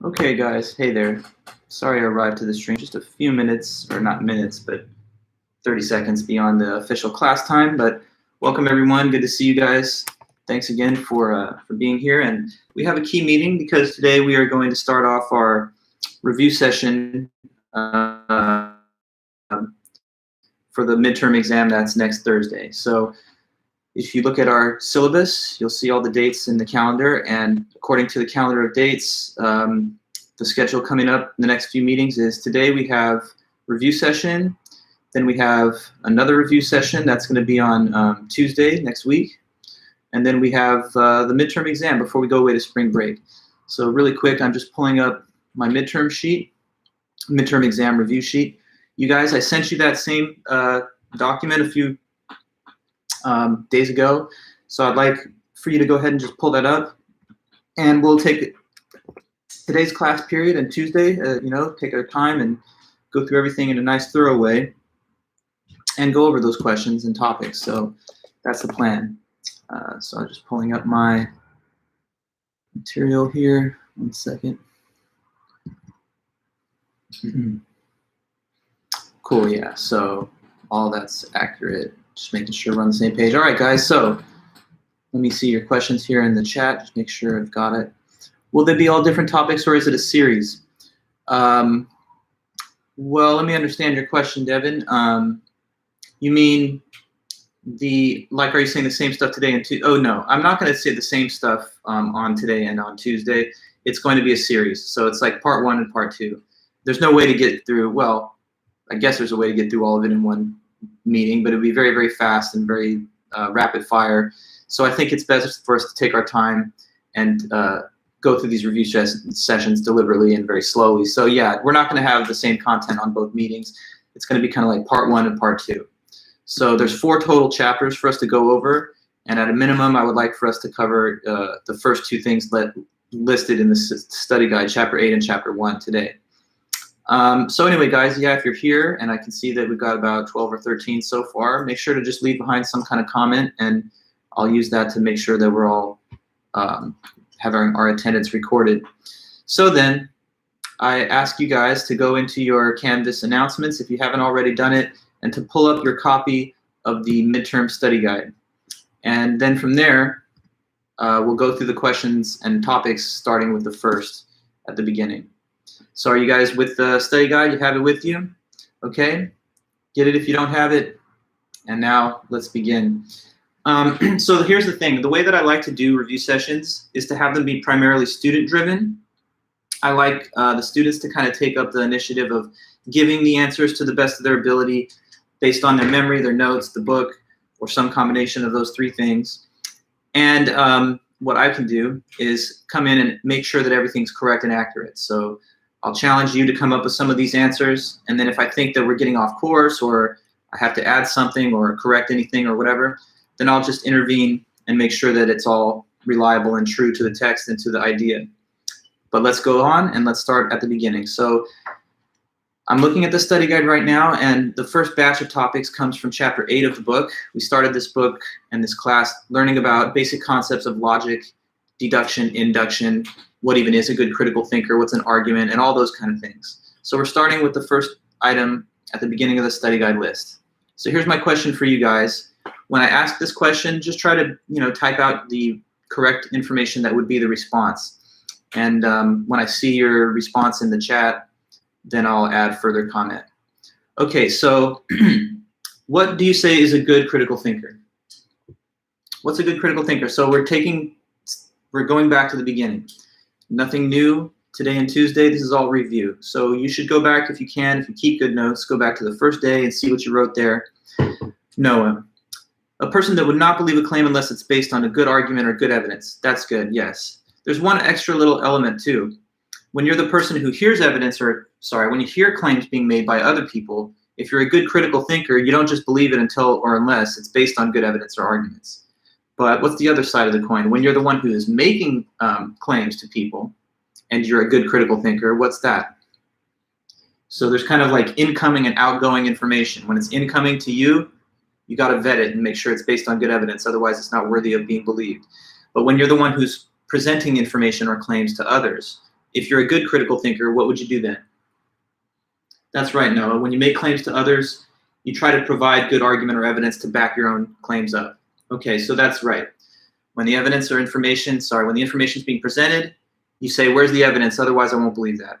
Okay, guys. Hey there. Sorry I arrived to the stream just a few minutes, or not minutes, but 30 seconds beyond the official class time. But welcome, everyone. Good to see you guys. Thanks again for being here. And we have a key meeting because today we are going to start off our review session for the midterm exam that's next Thursday. So if you look at our syllabus, you'll see all the dates in the calendar, and according to the calendar of dates, the schedule coming up in the next few meetings is today we have review session, then we have another review session that's going to be on Tuesday next week, and then we have the midterm exam before we go away to spring break. So really quick, I'm just pulling up my midterm sheet, midterm exam review sheet. You guys, I sent you that same document a few days ago. So I'd like for you to go ahead and just pull that up, and we'll take today's class period and Tuesday, take our time and go through everything in a nice thorough way and go over those questions and topics. So that's the plan. So I'm just pulling up my material here. 1 second. Cool, yeah, so all that's accurate. Just making sure we're on the same page. All right, guys, so let me see your questions here in the chat. Just make sure I've got it. Will they be all different topics, or is it a series? Well, let me understand your question, Devin. You mean are you saying the same stuff today and Tuesday? Oh, no, I'm not going to say the same stuff on today and on Tuesday. It's going to be a series. So it's like part 1 and part 2. There's no way to get through, well, I guess there's a way to get through all of it in one meeting, but it would be very, very fast and very rapid fire. So I think it's best for us to take our time and go through these review sessions deliberately and very slowly. So yeah, we're not going to have the same content on both meetings. It's going to be kind of like part 1 and part 2. So there's 4 total chapters for us to go over, and at a minimum, I would like for us to cover the first 2 things listed in the study guide, chapter 8 and chapter 1 today. So anyway, guys, yeah, if you're here, and I can see that we've got about 12 or 13 so far, make sure to just leave behind some kind of comment, and I'll use that to make sure that we're all having our attendance recorded. So then, I ask you guys to go into your Canvas announcements if you haven't already done it, and to pull up your copy of the midterm study guide. And then from there, we'll go through the questions and topics starting with the first at the beginning. So are you guys with the study guide? You have it with you? Okay, get it if you don't have it. And now let's begin. So here's the thing. The way that I like to do review sessions is to have them be primarily student-driven. I like the students to kind of take up the initiative of giving the answers to the best of their ability based on their memory, their notes, the book, or some combination of those 3 things. And what I can do is come in and make sure that everything's correct and accurate. So I'll challenge you to come up with some of these answers, and then if I think that we're getting off course or I have to add something or correct anything or whatever, then I'll just intervene and make sure that it's all reliable and true to the text and to the idea. But let's go on and let's start at the beginning. So I'm looking at the study guide right now, and the first batch of topics comes from chapter 8 of the book. We started this book and this class learning about basic concepts of logic, deduction, induction, what even is a good critical thinker, what's an argument, and all those kind of things. So we're starting with the first item at the beginning of the study guide list. So here's my question for you guys. When I ask this question, just try to type out the correct information that would be the response. And when I see your response in the chat, then I'll add further comment. Okay, so what do you say is a good critical thinker? What's a good critical thinker? So we're going back to the beginning. Nothing new today and Tuesday. This is all review. So you should go back if you can. If you keep good notes, go back to the first day and see what you wrote there. Noah, a person that would not believe a claim unless it's based on a good argument or good evidence. That's good, yes. There's one extra little element too. When you're the person who hears evidence, when you hear claims being made by other people, if you're a good critical thinker, you don't just believe it until or unless it's based on good evidence or arguments. But what's the other side of the coin? When you're the one who is making claims to people and you're a good critical thinker, what's that? So there's kind of like incoming and outgoing information. When it's incoming to you, you got to vet it and make sure it's based on good evidence. Otherwise, it's not worthy of being believed. But when you're the one who's presenting information or claims to others, if you're a good critical thinker, what would you do then? That's right, Noah. When you make claims to others, you try to provide good argument or evidence to back your own claims up. Okay, so that's right. When the evidence or information, when the information is being presented, you say, where's the evidence? Otherwise, I won't believe that.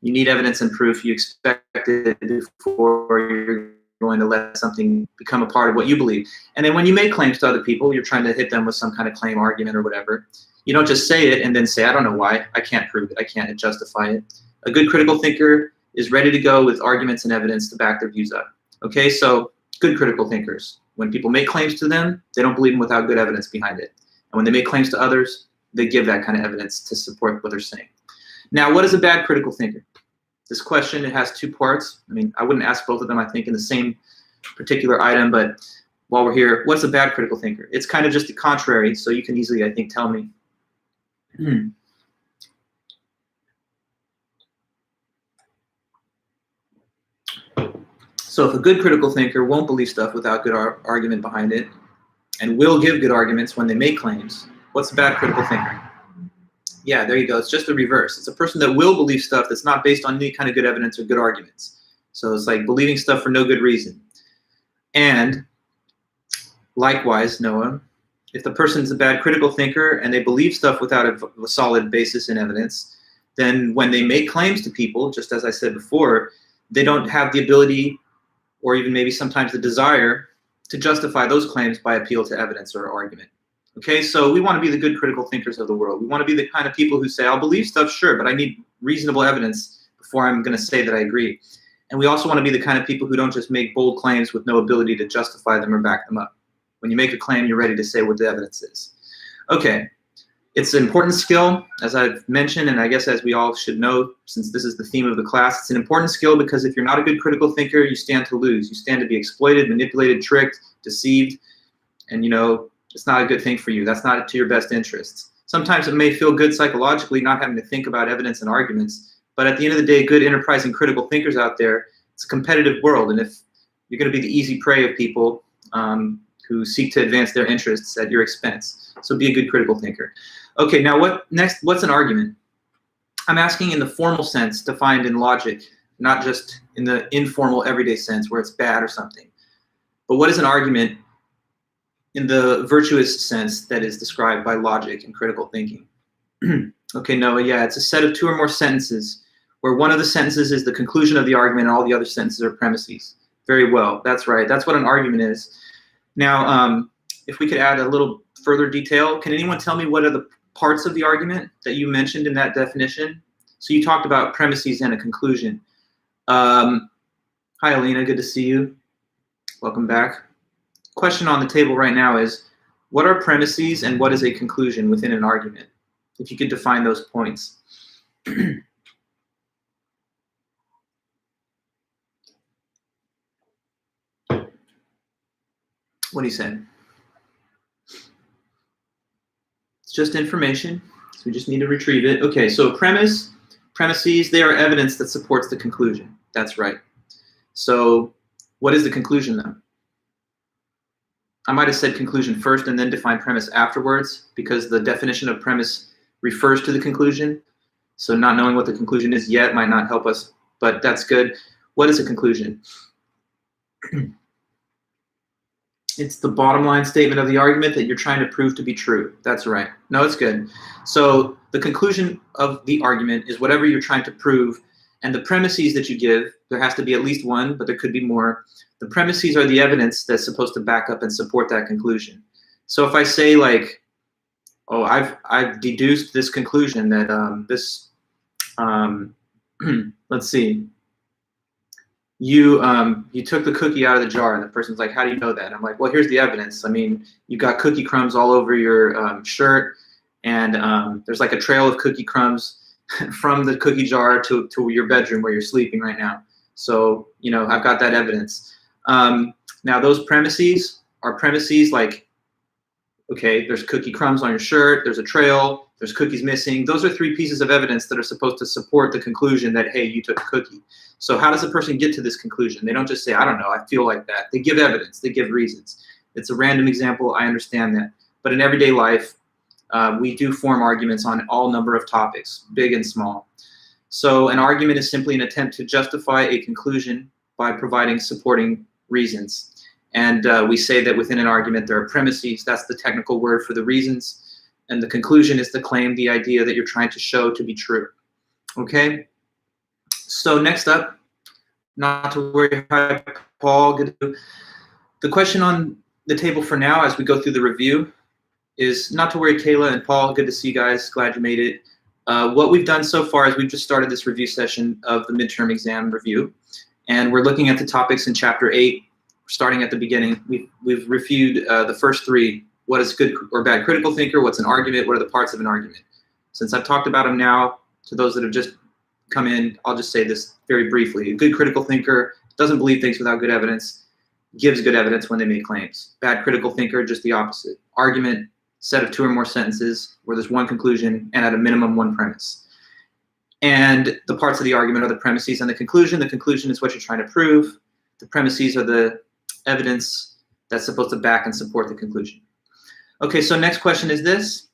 You need evidence and proof. You expect it before you're going to let something become a part of what you believe. And then when you make claims to other people, you're trying to hit them with some kind of claim, argument, or whatever. You don't just say it and then say, I don't know why. I can't prove it. I can't justify it. A good critical thinker is ready to go with arguments and evidence to back their views up. Okay, so good critical thinkers. When people make claims to them, they don't believe them without good evidence behind it. And when they make claims to others, they give that kind of evidence to support what they're saying. Now, what is a bad critical thinker? This question, it has two parts. I mean, I wouldn't ask both of them, I think, in the same particular item, but while we're here, what's a bad critical thinker? It's kind of just the contrary, so you can easily, I think, tell me. So if a good critical thinker won't believe stuff without good argument behind it, and will give good arguments when they make claims, what's a bad critical thinker? Yeah, there you go. It's just the reverse. It's a person that will believe stuff that's not based on any kind of good evidence or good arguments. So it's like believing stuff for no good reason. And likewise, Noah, if the person's a bad critical thinker and they believe stuff without a solid basis in evidence, then when they make claims to people, just as I said before, they don't have the ability or even maybe sometimes the desire to justify those claims by appeal to evidence or argument. Okay, so we want to be the good critical thinkers of the world. We want to be the kind of people who say, I'll believe stuff, sure, but I need reasonable evidence before I'm going to say that I agree. And we also want to be the kind of people who don't just make bold claims with no ability to justify them or back them up. When you make a claim, you're ready to say what the evidence is. Okay, it's an important skill, as I've mentioned, and I guess as we all should know, since this is the theme of the class, it's an important skill because if you're not a good critical thinker, you stand to lose. You stand to be exploited, manipulated, tricked, deceived, and it's not a good thing for you. That's not to your best interests. Sometimes it may feel good psychologically not having to think about evidence and arguments, but at the end of the day, good enterprising critical thinkers out there, it's a competitive world, and if you're going to be the easy prey of people who seek to advance their interests at your expense. So be a good critical thinker. Okay, now what's an argument? I'm asking in the formal sense defined in logic, not just in the informal everyday sense where it's bad or something. But what is an argument in the virtuous sense that is described by logic and critical thinking? Okay, Noah, yeah, it's a set of two or more sentences where one of the sentences is the conclusion of the argument and all the other sentences are premises. Very well, that's right. That's what an argument is. Now, if we could add a little further detail, can anyone tell me what are the parts of the argument that you mentioned in that definition? So you talked about premises and a conclusion. Hi, Alina, good to see you. Welcome back. Question on the table right now is, what are premises and what is a conclusion within an argument? If you could define those points. What do you say? It's just information, so we just need to retrieve it. Okay, so premises, they are evidence that supports the conclusion. That's right. So what is the conclusion though? I might have said conclusion first and then define premise afterwards because the definition of premise refers to the conclusion. So not knowing what the conclusion is yet might not help us, but that's good. What is a conclusion? It's the bottom line statement of the argument that you're trying to prove to be true. That's right. No, it's good. So the conclusion of the argument is whatever you're trying to prove, and the premises that you give, there has to be at least one, but there could be more. The premises are the evidence that's supposed to back up and support that conclusion. So if I say like, oh, I've deduced this conclusion that let's see, you took the cookie out of the jar, and the person's like, how do you know that? And I'm like, well, here's the evidence. I mean, you've got cookie crumbs all over your shirt, and there's like a trail of cookie crumbs from the cookie jar to your bedroom where you're sleeping right now. So, I've got that evidence. Now, those premises are premises like, okay, there's cookie crumbs on your shirt, there's a trail, there's cookies missing. Those are three pieces of evidence that are supposed to support the conclusion that, hey, you took a cookie. So how does a person get to this conclusion? They don't just say, I don't know, I feel like that. They give evidence, they give reasons. It's a random example, I understand that. But in everyday life, We do form arguments on all number of topics, big and small. So an argument is simply an attempt to justify a conclusion by providing supporting reasons. And we say that within an argument there are premises. That's the technical word for the reasons. And the conclusion is the claim, the idea that you're trying to show to be true. Okay? So next up, not to worry, hi, Paul. Good. The question on the table for now as we go through the review is, not to worry, Kayla and Paul. Good to see you guys. Glad you made it. What we've done so far is we've just started this review session of the midterm exam review. And we're looking at the topics in Chapter 8, starting at the beginning. We've reviewed the first three. What is good or bad critical thinker? What's an argument? What are the parts of an argument? Since I've talked about them now, to those that have just come in, I'll just say this very briefly. A good critical thinker doesn't believe things without good evidence, gives good evidence when they make claims. Bad critical thinker, just the opposite. Argument, set of two or more sentences where there's one conclusion and at a minimum one premise. And the parts of the argument are the premises and the conclusion. The conclusion is what you're trying to prove. The premises are the evidence that's supposed to back and support the conclusion. Okay, so next question is this.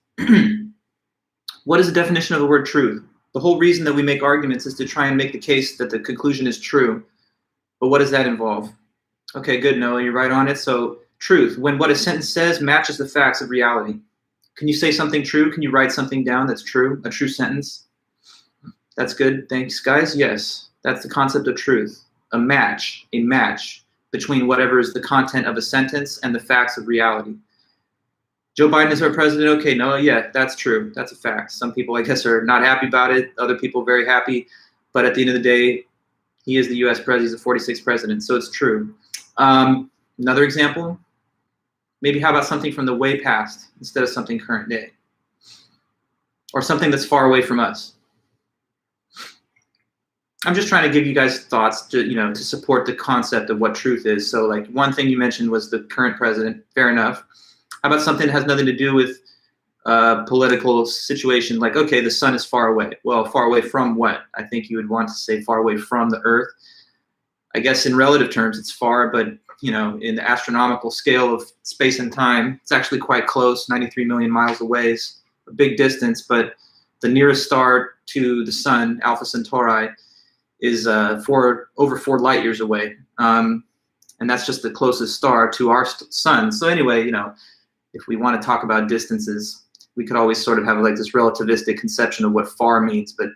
What is the definition of the word truth? The whole reason that we make arguments is to try and make the case that the conclusion is true. But what does that involve? Okay, good, Noah, you're right on it. So truth, when what a sentence says matches the facts of reality. Can you say something true? Can you write something down that's true, a true sentence? That's good, thanks, guys. Yes, that's the concept of truth. A match between whatever is the content of a sentence and the facts of reality. Joe Biden is our president. Okay, no, yeah, that's true. That's a fact. Some people, I guess, are not happy about it. Other people very happy. But at the end of the day, he is the U.S. president. He's the 46th president, so it's true. Another example, maybe how about something from the way past instead of something current day? Or something that's far away from us. I'm just trying to give you guys thoughts to support the concept of what truth is. So like one thing you mentioned was the current president. Fair enough. How about something that has nothing to do with political situation? Like, okay, the sun is far away. Well, far away from what? I think you would want to say far away from the earth. I guess in relative terms, it's far, but in the astronomical scale of space and time, it's actually quite close. 93 million miles away is a big distance, but the nearest star to the sun, Alpha Centauri, is over 4 light years away. And that's just the closest star to our sun. So anyway, if we want to talk about distances, we could always sort of have like this relativistic conception of what far means, but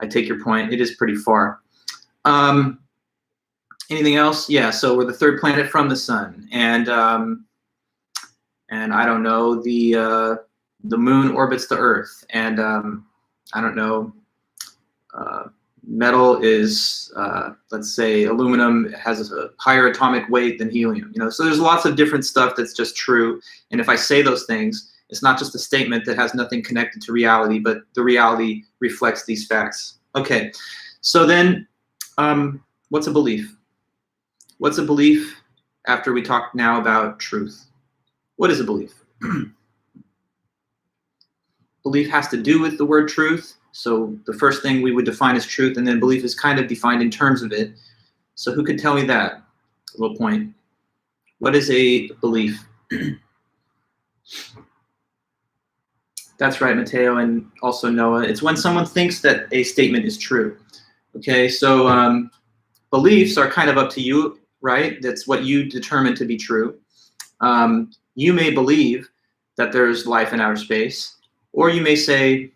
I take your point. It is pretty far. Anything else? Yeah, so we're the third planet from the sun. And I don't know, the moon orbits the earth. And I don't know, metal is, let's say, aluminum has a higher atomic weight than helium. So there's lots of different stuff that's just true. And if I say those things, it's not just a statement that has nothing connected to reality, but the reality reflects these facts. Okay, so then what's a belief? What's a belief after we talk now about truth? What is a belief? Belief has to do with the word truth. So the first thing we would define as truth, and then belief is kind of defined in terms of it. So who could tell me that? A little point. What is a belief? That's right, Mateo, and also Noah. It's when someone thinks that a statement is true. Okay, so beliefs are kind of up to you, right? That's what you determine to be true. You may believe that there's life in outer space, or you may say,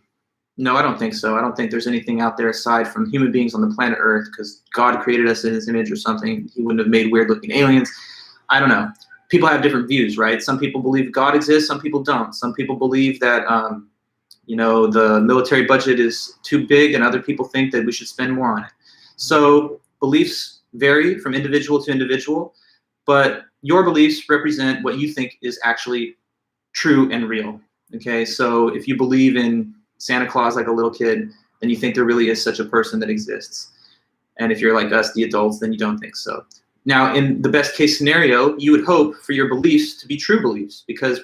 no, I don't think so. I don't think there's anything out there aside from human beings on the planet Earth because God created us in his image or something. He wouldn't have made weird-looking aliens. I don't know. People have different views, right? Some people believe God exists. Some people don't. Some people believe that, the military budget is too big, and other people think that we should spend more on it. So beliefs vary from individual to individual, but your beliefs represent what you think is actually true and real. Okay, so if you believe in Santa Claus like a little kid, then you think there really is such a person that exists. And if you're like us, the adults, then you don't think so. Now, in the best case scenario, you would hope for your beliefs to be true beliefs, because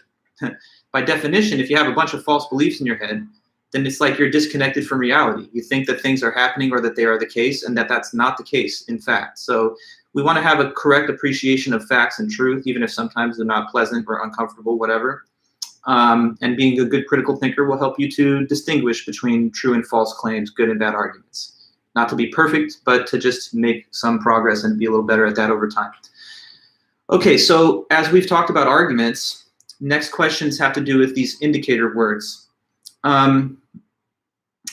by definition, if you have a bunch of false beliefs in your head, then it's like you're disconnected from reality. You think that things are happening or that they are the case, and that that's not the case, in fact. So we want to have a correct appreciation of facts and truth, even if sometimes they're not pleasant or uncomfortable, whatever. And being a good critical thinker will help you to distinguish between true and false claims, good and bad arguments. Not to be perfect, but to just make some progress and be a little better at that over time. Okay, so as we've talked about arguments, next questions have to do with these indicator words.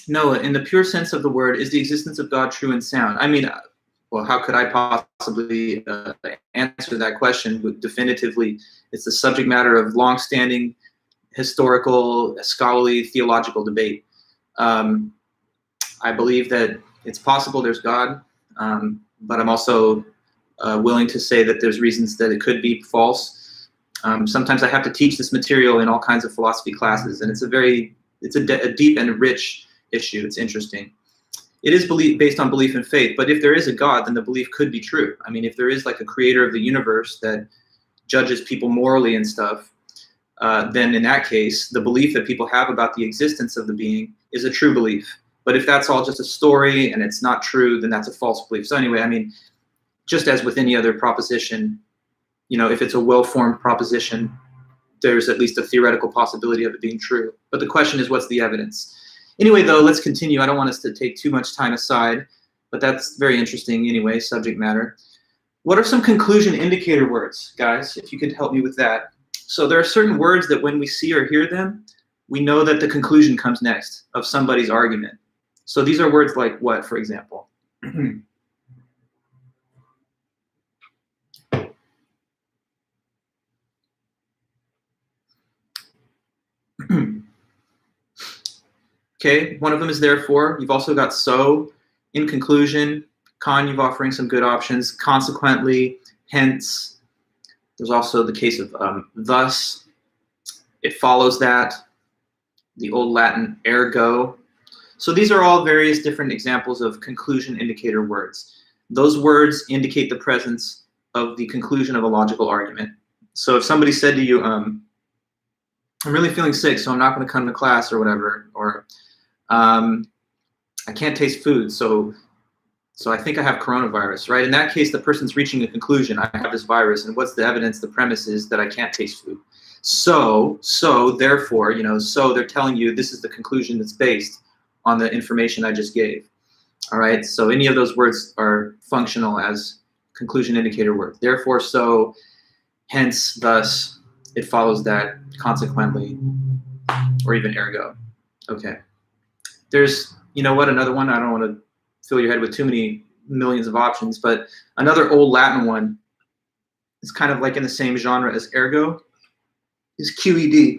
Noah, in the pure sense of the word, is the existence of God true and sound? I mean, well, how could I possibly answer that question definitively? It's the subject matter of long-standing historical, scholarly, theological debate. I believe that it's possible there's God, but I'm also willing to say that there's reasons that it could be false. Sometimes I have to teach this material in all kinds of philosophy classes, and it's a deep and rich issue. It's interesting. It is based on belief and faith, but if there is a God, then the belief could be true. I mean, if there is like a creator of the universe that judges people morally and stuff, then in that case, the belief that people have about the existence of the being is a true belief. But if that's all just a story and it's not true, then that's a false belief. So anyway, I mean, just as with any other proposition, you know, if it's a well-formed proposition, there's at least a theoretical possibility of it being true. But the question is, what's the evidence? Anyway, though, let's continue. I don't want us to take too much time aside, but that's very interesting anyway, subject matter. What are some conclusion indicator words, guys, if you could help me with that? So there are certain words that when we see or hear them, we know that the conclusion comes next of somebody's argument. So these are words like what, for example? Okay, one of them is therefore. You've also got so, in conclusion. Con, you're offering some good options. Consequently, hence. There's also the case of thus. It follows that. The Old Latin ergo. So these are all various different examples of conclusion indicator words. Those words indicate the presence of the conclusion of a logical argument. So if somebody said to you, I'm really feeling sick, so I'm not going to come to class or whatever, or I can't taste food, so I think I have coronavirus, right? In that case, the person's reaching a conclusion. I have this virus, and what's the evidence? The premise is that I can't taste food. So therefore, you know, so they're telling you this is the conclusion that's based on the information I just gave. All right, so any of those words are functional as conclusion indicator words. Therefore, so, hence, thus, it follows that, consequently, or even ergo. Okay. There's, you know what, another one, I don't want to fill your head with too many millions of options, but another old Latin one is kind of like in the same genre as ergo, is QED.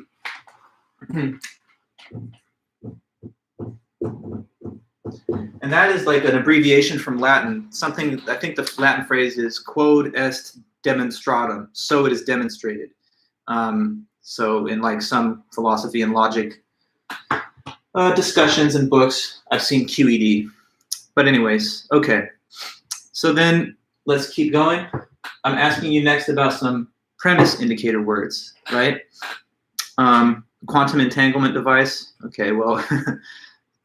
And that is like an abbreviation from Latin. Something, I think the Latin phrase is quod est demonstratum, so it is demonstrated. So in like some philosophy and logic discussions and books, I've seen QED. But anyways, okay. So then let's keep going. I'm asking you next about some premise indicator words, right? Quantum entanglement device. Okay, well,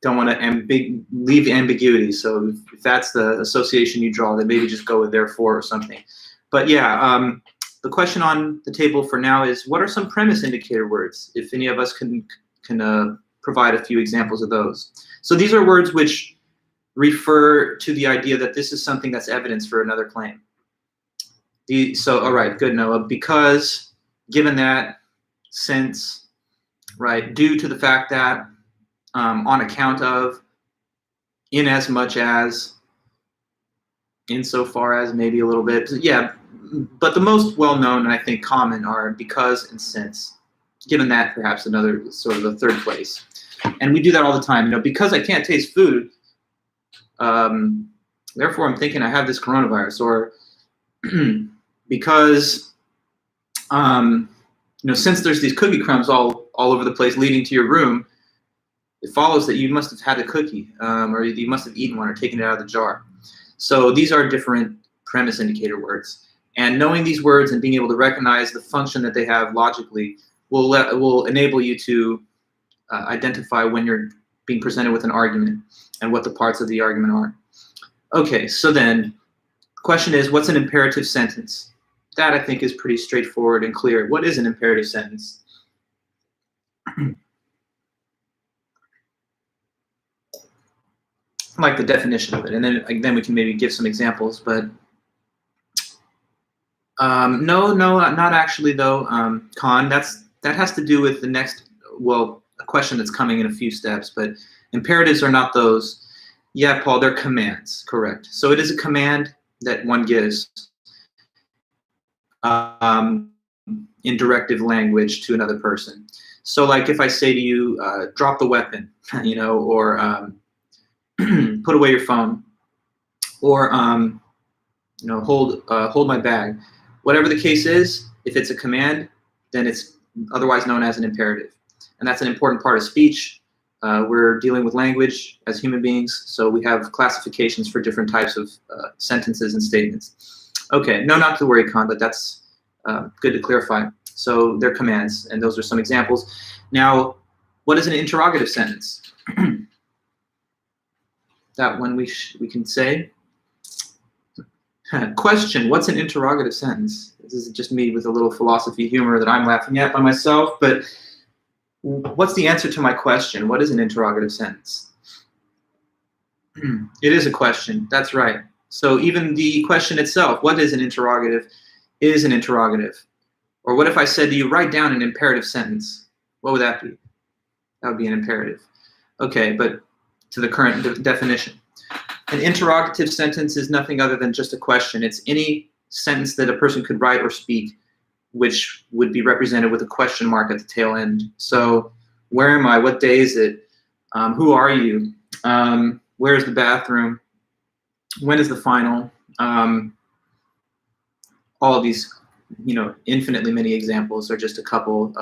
don't want to leave ambiguity. So if that's the association you draw, then maybe just go with therefore or something. But yeah, the question on the table for now is, what are some premise indicator words? If any of us can provide a few examples of those. So these are words which refer to the idea that this is something that's evidence for another claim. So, all right, good, Noah. Because, given that, since, right, due to the fact that, on account of, inasmuch as, insofar as, maybe a little bit. Yeah, but the most well-known and I think common are because and since. Given that, perhaps another sort of a third place. And we do that all the time. You know, because I can't taste food, therefore I'm thinking I have this coronavirus. Or because, you know, since there's these cookie crumbs all over the place leading to your room, it follows that you must have had a cookie, or you must have eaten one or taken it out of the jar. So these are different premise indicator words. And knowing these words and being able to recognize the function that they have logically will enable you to identify when you're being presented with an argument and what the parts of the argument are. Okay, so then the question is, what's an imperative sentence? That I think is pretty straightforward and clear. What is an imperative sentence? like the definition of it, and then we can maybe give some examples. But no, not actually though. Khan, that has to do with the next, well, a question that's coming in a few steps. But imperatives are not those. Yeah, Paul, they're commands, correct. So it is a command that one gives in directive language to another person. So like if I say to you, drop the weapon, you know, or put away your phone, or you know, hold my bag. Whatever the case is, if it's a command, then it's otherwise known as an imperative. And that's an important part of speech. We're dealing with language as human beings, so we have classifications for different types of sentences and statements. Okay, no, not to worry, Khan, but that's good to clarify. So they're commands, and those are some examples. Now, what is an interrogative sentence? That one we can say. Question, what's an interrogative sentence? This is just me with a little philosophy humor that I'm laughing at by myself, but what's the answer to my question? What is an interrogative sentence? It is a question, that's right. So even the question itself, what is an interrogative, is an interrogative. Or what if I said to you, write down an imperative sentence? What would that be? That would be an imperative. Okay, but to the current definition. An interrogative sentence is nothing other than just a question. It's any sentence that a person could write or speak, which would be represented with a question mark at the tail end. So, where am I? What day is it? Who are you? Where is the bathroom? When is the final? All of these, you know, infinitely many examples are just a couple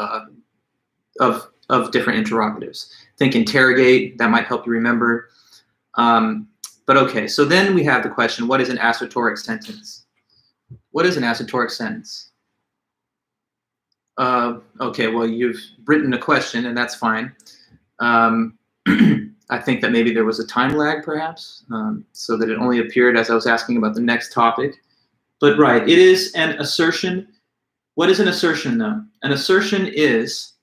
of different interrogatives. Think interrogate, that might help you remember. But okay, so then we have the question, what is an assertoric sentence? What is an assertoric sentence? Okay, well, you've written a question, and that's fine. I think that maybe there was a time lag, perhaps, so that it only appeared as I was asking about the next topic. But right, it is an assertion. What is an assertion, though? An assertion is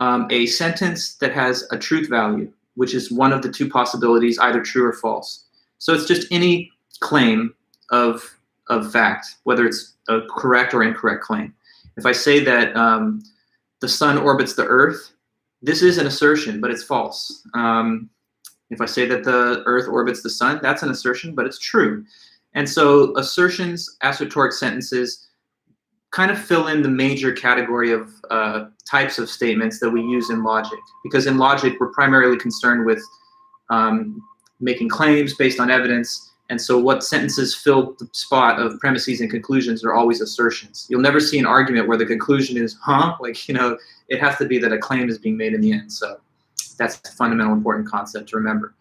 a sentence that has a truth value, which is one of the two possibilities, either true or false. So it's just any claim of fact, whether it's a correct or incorrect claim. If I say that the sun orbits the earth, this is an assertion, but it's false. If I say that the earth orbits the sun, that's an assertion, but it's true. And so assertions, assertoric sentences, kind of fill in the major category of types of statements that we use in logic. Because in logic, we're primarily concerned with making claims based on evidence. And so what sentences fill the spot of premises and conclusions are always assertions. You'll never see an argument where the conclusion is, huh? Like, you know, it has to be that a claim is being made in the end. So that's a fundamental important concept to remember.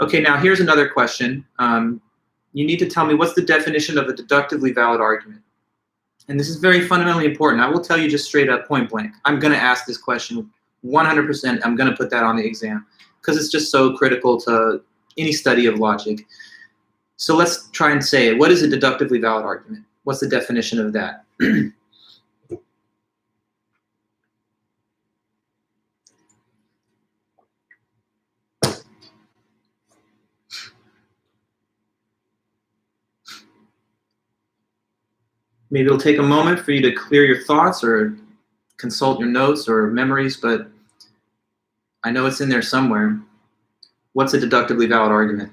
Okay, now here's another question. You need to tell me what's the definition of a deductively valid argument. And this is very fundamentally important. I will tell you just straight up, point blank. I'm going to ask this question 100%. I'm going to put that on the exam because it's just so critical to any study of logic. So let's try and say it. What is a deductively valid argument? What's the definition of that? Maybe it'll take a moment for you to clear your thoughts or consult your notes or memories, but I know it's in there somewhere. What's a deductively valid argument?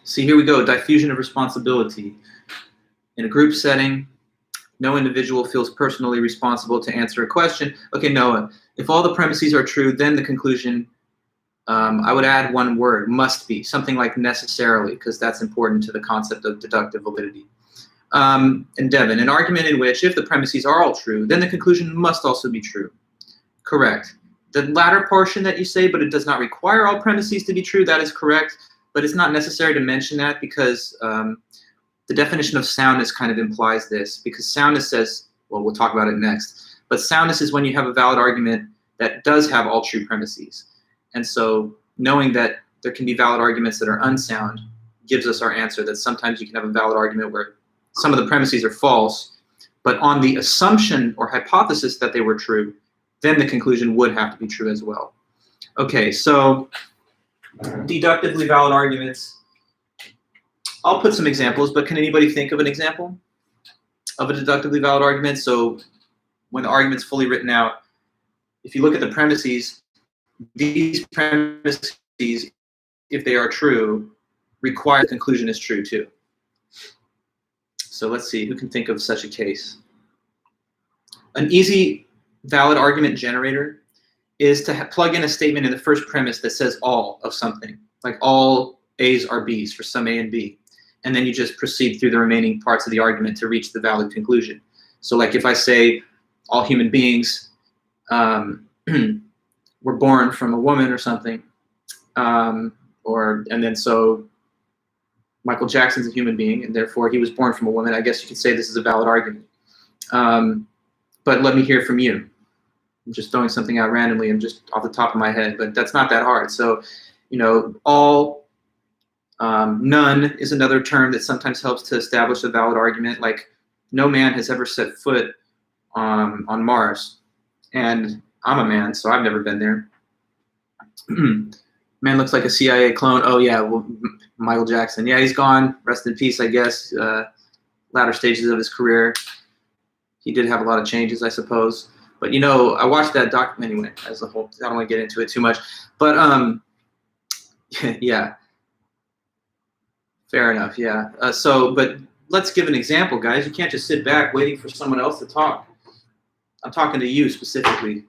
See, here we go, diffusion of responsibility. In a group setting, no individual feels personally responsible to answer a question. Okay, Noah, if all the premises are true, then the conclusion, I would add one word, must be, something like necessarily, because that's important to the concept of deductive validity. And Devin, an argument in which if the premises are all true, then the conclusion must also be true. Correct. The latter portion that you say, but it does not require all premises to be true, that is correct, but it's not necessary to mention that because the definition of soundness kind of implies this, because soundness says, well, we'll talk about it next, but soundness is when you have a valid argument that does have all true premises. And so knowing that there can be valid arguments that are unsound gives us our answer, that sometimes you can have a valid argument where some of the premises are false, but on the assumption or hypothesis that they were true, then the conclusion would have to be true as well. Okay, so deductively valid arguments. I'll put some examples, but can anybody think of an example of a deductively valid argument? So when the argument's fully written out, if you look at the premises, these premises, if they are true, require the conclusion is true too. So let's see, who can think of such a case? An easy valid argument generator is to plug in a statement in the first premise that says all of something, like all A's are B's for some A and B. And then you just proceed through the remaining parts of the argument to reach the valid conclusion. So like if I say all human beings were born from a woman or something, and then so Michael Jackson's a human being, and therefore he was born from a woman. I guess you could say this is a valid argument. But let me hear from you. I'm just throwing something out randomly and just off the top of my head, but that's not that hard. So, you know, all, none is another term that sometimes helps to establish a valid argument. Like, no man has ever set foot on Mars, and I'm a man, so I've never been there. Man looks like a CIA clone. Oh yeah, well, Michael Jackson. Yeah, he's gone. Rest in peace, I guess. Latter stages of his career. He did have a lot of changes, I suppose. But you know, I watched that document anyway. As a whole, I don't want to get into it too much. But yeah, fair enough. Yeah. But let's give an example, guys. You can't just sit back waiting for someone else to talk. I'm talking to you specifically.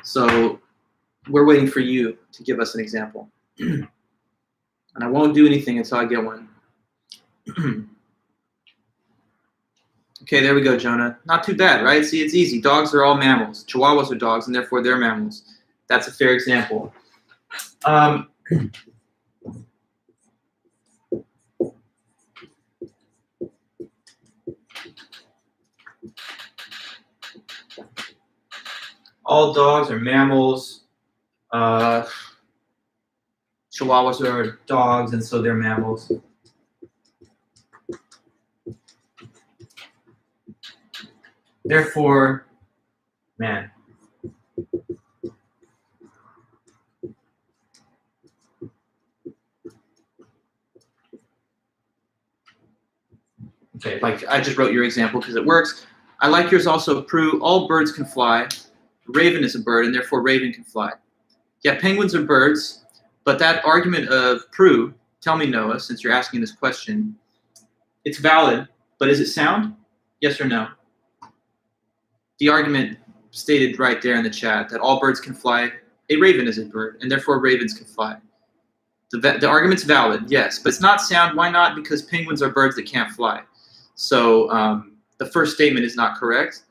So we're waiting for you to give us an example. And I won't do anything until I get one. Okay, there we go, Jonah. Not too bad, right? See, it's easy. Dogs are all mammals. Chihuahuas are dogs, and therefore they're mammals. That's a fair example. All dogs are mammals. Chihuahuas are dogs, and so they're mammals. Therefore, man. Okay, like I just wrote your example because it works. I like yours also. Prue, all birds can fly. Raven is a bird, and therefore raven can fly. Yeah, penguins are birds, but that argument of Prue, tell me, Noah, since you're asking this question, it's valid, but is it sound? Yes or no? The argument stated right there in the chat that all birds can fly. A raven is a bird, and therefore ravens can fly. The argument's valid, yes, but it's not sound. Why not? Because penguins are birds that can't fly. So the first statement is not correct,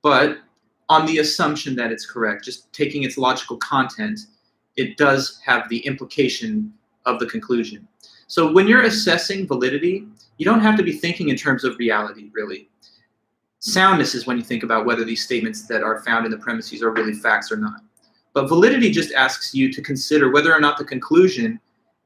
but on the assumption that it's correct, just taking its logical content, it does have the implication of the conclusion. So when you're assessing validity, you don't have to be thinking in terms of reality, really. Soundness is when you think about whether these statements that are found in the premises are really facts or not. But validity just asks you to consider whether or not the conclusion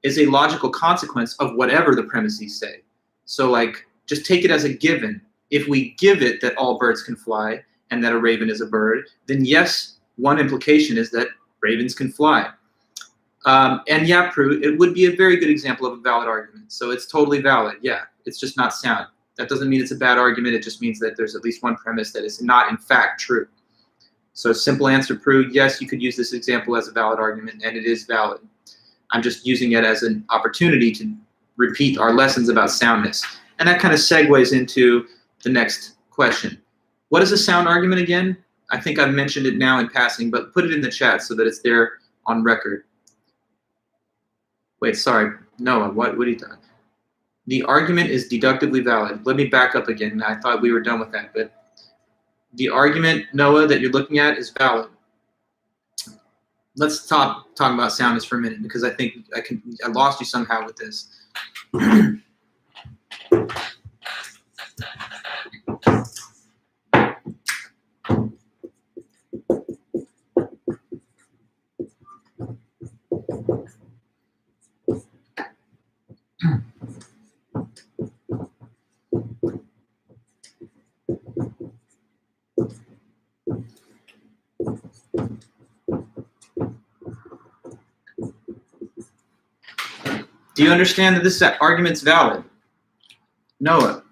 is a logical consequence of whatever the premises say. So like, just take it as a given. If we give it that all birds can fly and that a raven is a bird, then yes, one implication is that ravens can fly. And yeah, Prue, it would be a very good example of a valid argument. So it's totally valid. Yeah, it's just not sound. That doesn't mean it's a bad argument. It just means that there's at least one premise that is not in fact true. So simple answer, Prue, yes, you could use this example as a valid argument, and it is valid. I'm just using it as an opportunity to repeat our lessons about soundness. And that kind of segues into the next question. What is a sound argument again? I think I've mentioned it now in passing, but put it in the chat so that it's there on record. Wait, sorry, Noah, what are you talking? The argument is deductively valid. Let me back up again. I thought we were done with that, but the argument, Noah, that you're looking at is valid. Let's stop talking about soundness for a minute because I think I lost you somehow with this. Do you understand that this argument's valid? Noah,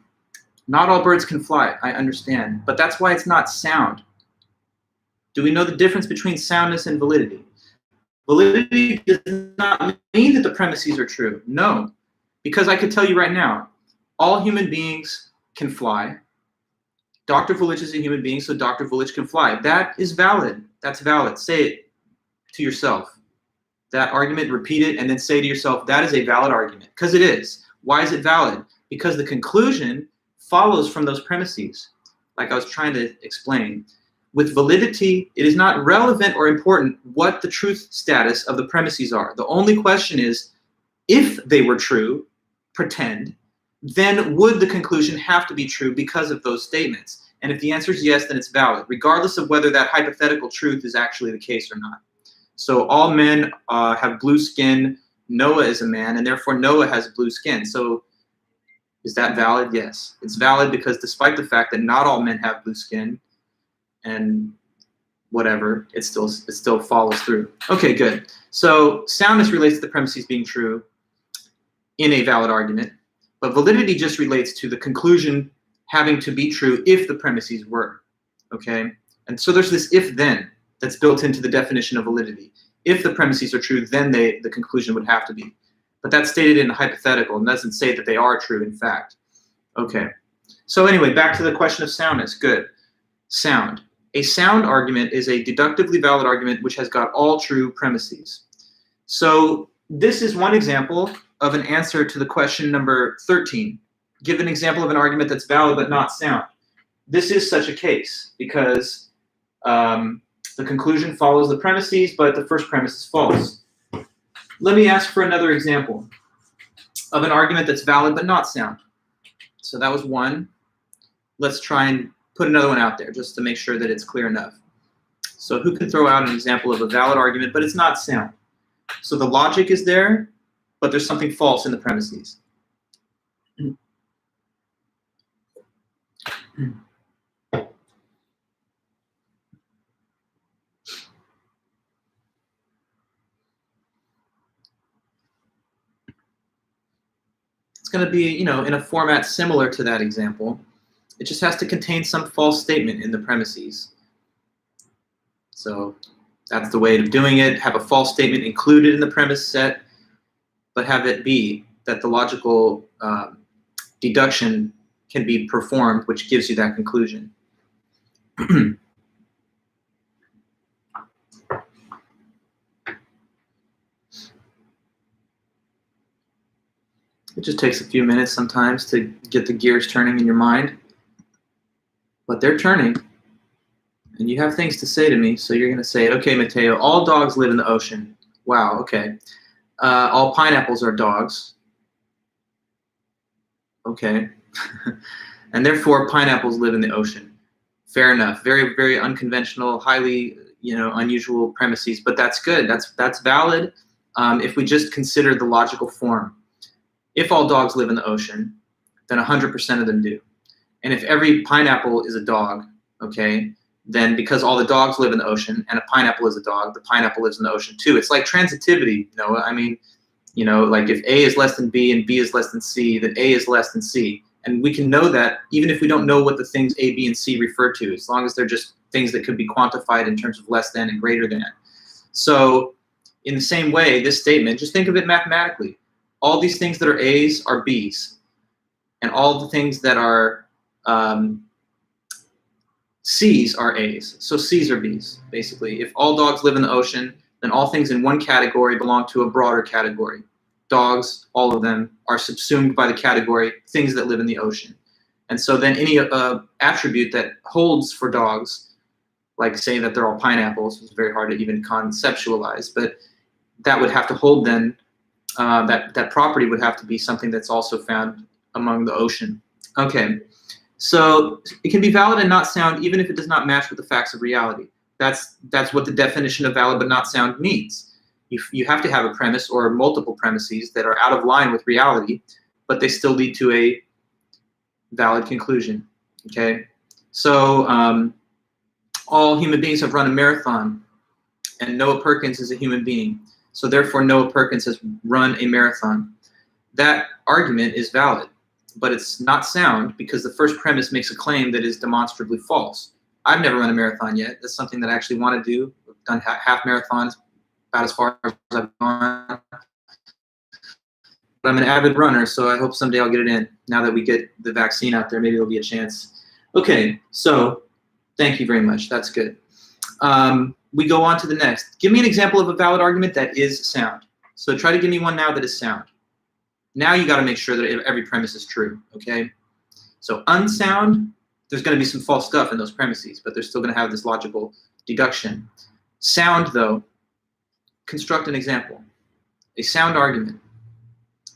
not all birds can fly. I understand. But that's why it's not sound. Do we know the difference between soundness and validity? Validity does not mean that the premises are true. No. Because I could tell you right now, all human beings can fly. Dr. Vulich is a human being, so Dr. Vulich can fly. That is valid. That's valid. Say it to yourself. That argument, repeat it, and then say to yourself, that is a valid argument. Because it is. Why is it valid? Because the conclusion follows from those premises, like I was trying to explain. With validity, it is not relevant or important what the truth status of the premises are. The only question is, if they were true, pretend, then would the conclusion have to be true because of those statements? And if the answer is yes, then it's valid, regardless of whether that hypothetical truth is actually the case or not. So all men have blue skin. Noah is a man, and therefore Noah has blue skin. So is that valid? Yes. It's valid because despite the fact that not all men have blue skin and whatever, it still follows through. Okay, good. So soundness relates to the premises being true in a valid argument, but validity just relates to the conclusion having to be true if the premises were, okay? And so there's this if-then that's built into the definition of validity. If the premises are true, then the conclusion would have to be. But that's stated in the hypothetical and doesn't say that they are true in fact. Okay, so anyway, back to the question of soundness. Good. Sound. A sound argument is a deductively valid argument which has got all true premises. So this is one example of an answer to the question number 13. Give an example of an argument that's valid but not sound. This is such a case because the conclusion follows the premises, but the first premise is false. Let me ask for another example of an argument that's valid but not sound. So that was one. Let's try and put another one out there just to make sure that it's clear enough. So who can throw out an example of a valid argument, but it's not sound? So the logic is there, but there's something false in the premises. It's going to be, in a format similar to that example. It just has to contain some false statement in the premises. So that's the way of doing it. Have a false statement included in the premise set, but have it be that the logical deduction can be performed, which gives you that conclusion. It just takes a few minutes sometimes to get the gears turning in your mind, but they're turning. And you have things to say to me, so you're going to say, okay, Matteo, all dogs live in the ocean. Wow, okay. All pineapples are dogs. Okay. And therefore, pineapples live in the ocean. Fair enough. Very, very unconventional, highly, unusual premises, but that's good. That's valid if we just consider the logical form. If all dogs live in the ocean, then 100% of them do. And if every pineapple is a dog, okay, then because all the dogs live in the ocean and a pineapple is a dog, the pineapple lives in the ocean too. It's like transitivity, I mean, like if A is less than B and B is less than C, then A is less than C. And we can know that even if we don't know what the things A, B, and C refer to, as long as they're just things that could be quantified in terms of less than and greater than. So in the same way, this statement, just think of it mathematically. All these things that are A's are B's. And all the things that are C's are A's. So C's are B's, basically. If all dogs live in the ocean, then all things in one category belong to a broader category. Dogs, all of them, are subsumed by the category things that live in the ocean. And so then any attribute that holds for dogs, like saying that they're all pineapples, is very hard to even conceptualize, but that would have to hold then, that property would have to be something that's also found among the ocean. Okay, so it can be valid and not sound even if it does not match with the facts of reality. That's what the definition of valid but not sound means. You have to have a premise or multiple premises that are out of line with reality, but they still lead to a valid conclusion. Okay, so all human beings have run a marathon, and Noah Perkins is a human being. So therefore, Noah Perkins has run a marathon. that argument is valid, but it's not sound because the first premise makes a claim that is demonstrably false. I've never run a marathon yet. That's something that I actually want to do. I've done half marathons, about as far as I've gone. But I'm an avid runner, so I hope someday I'll get it in. Now that we get the vaccine out there, maybe there'll be a chance. Okay, so thank you very much. That's good. We go on to the next. Give me an example of a valid argument that is sound. So try to give me one now that is sound. Now you got to make sure that every premise is true, okay? So unsound, there's going to be some false stuff in those premises, but they're still going to have this logical deduction. Sound, though, construct an example. A sound argument.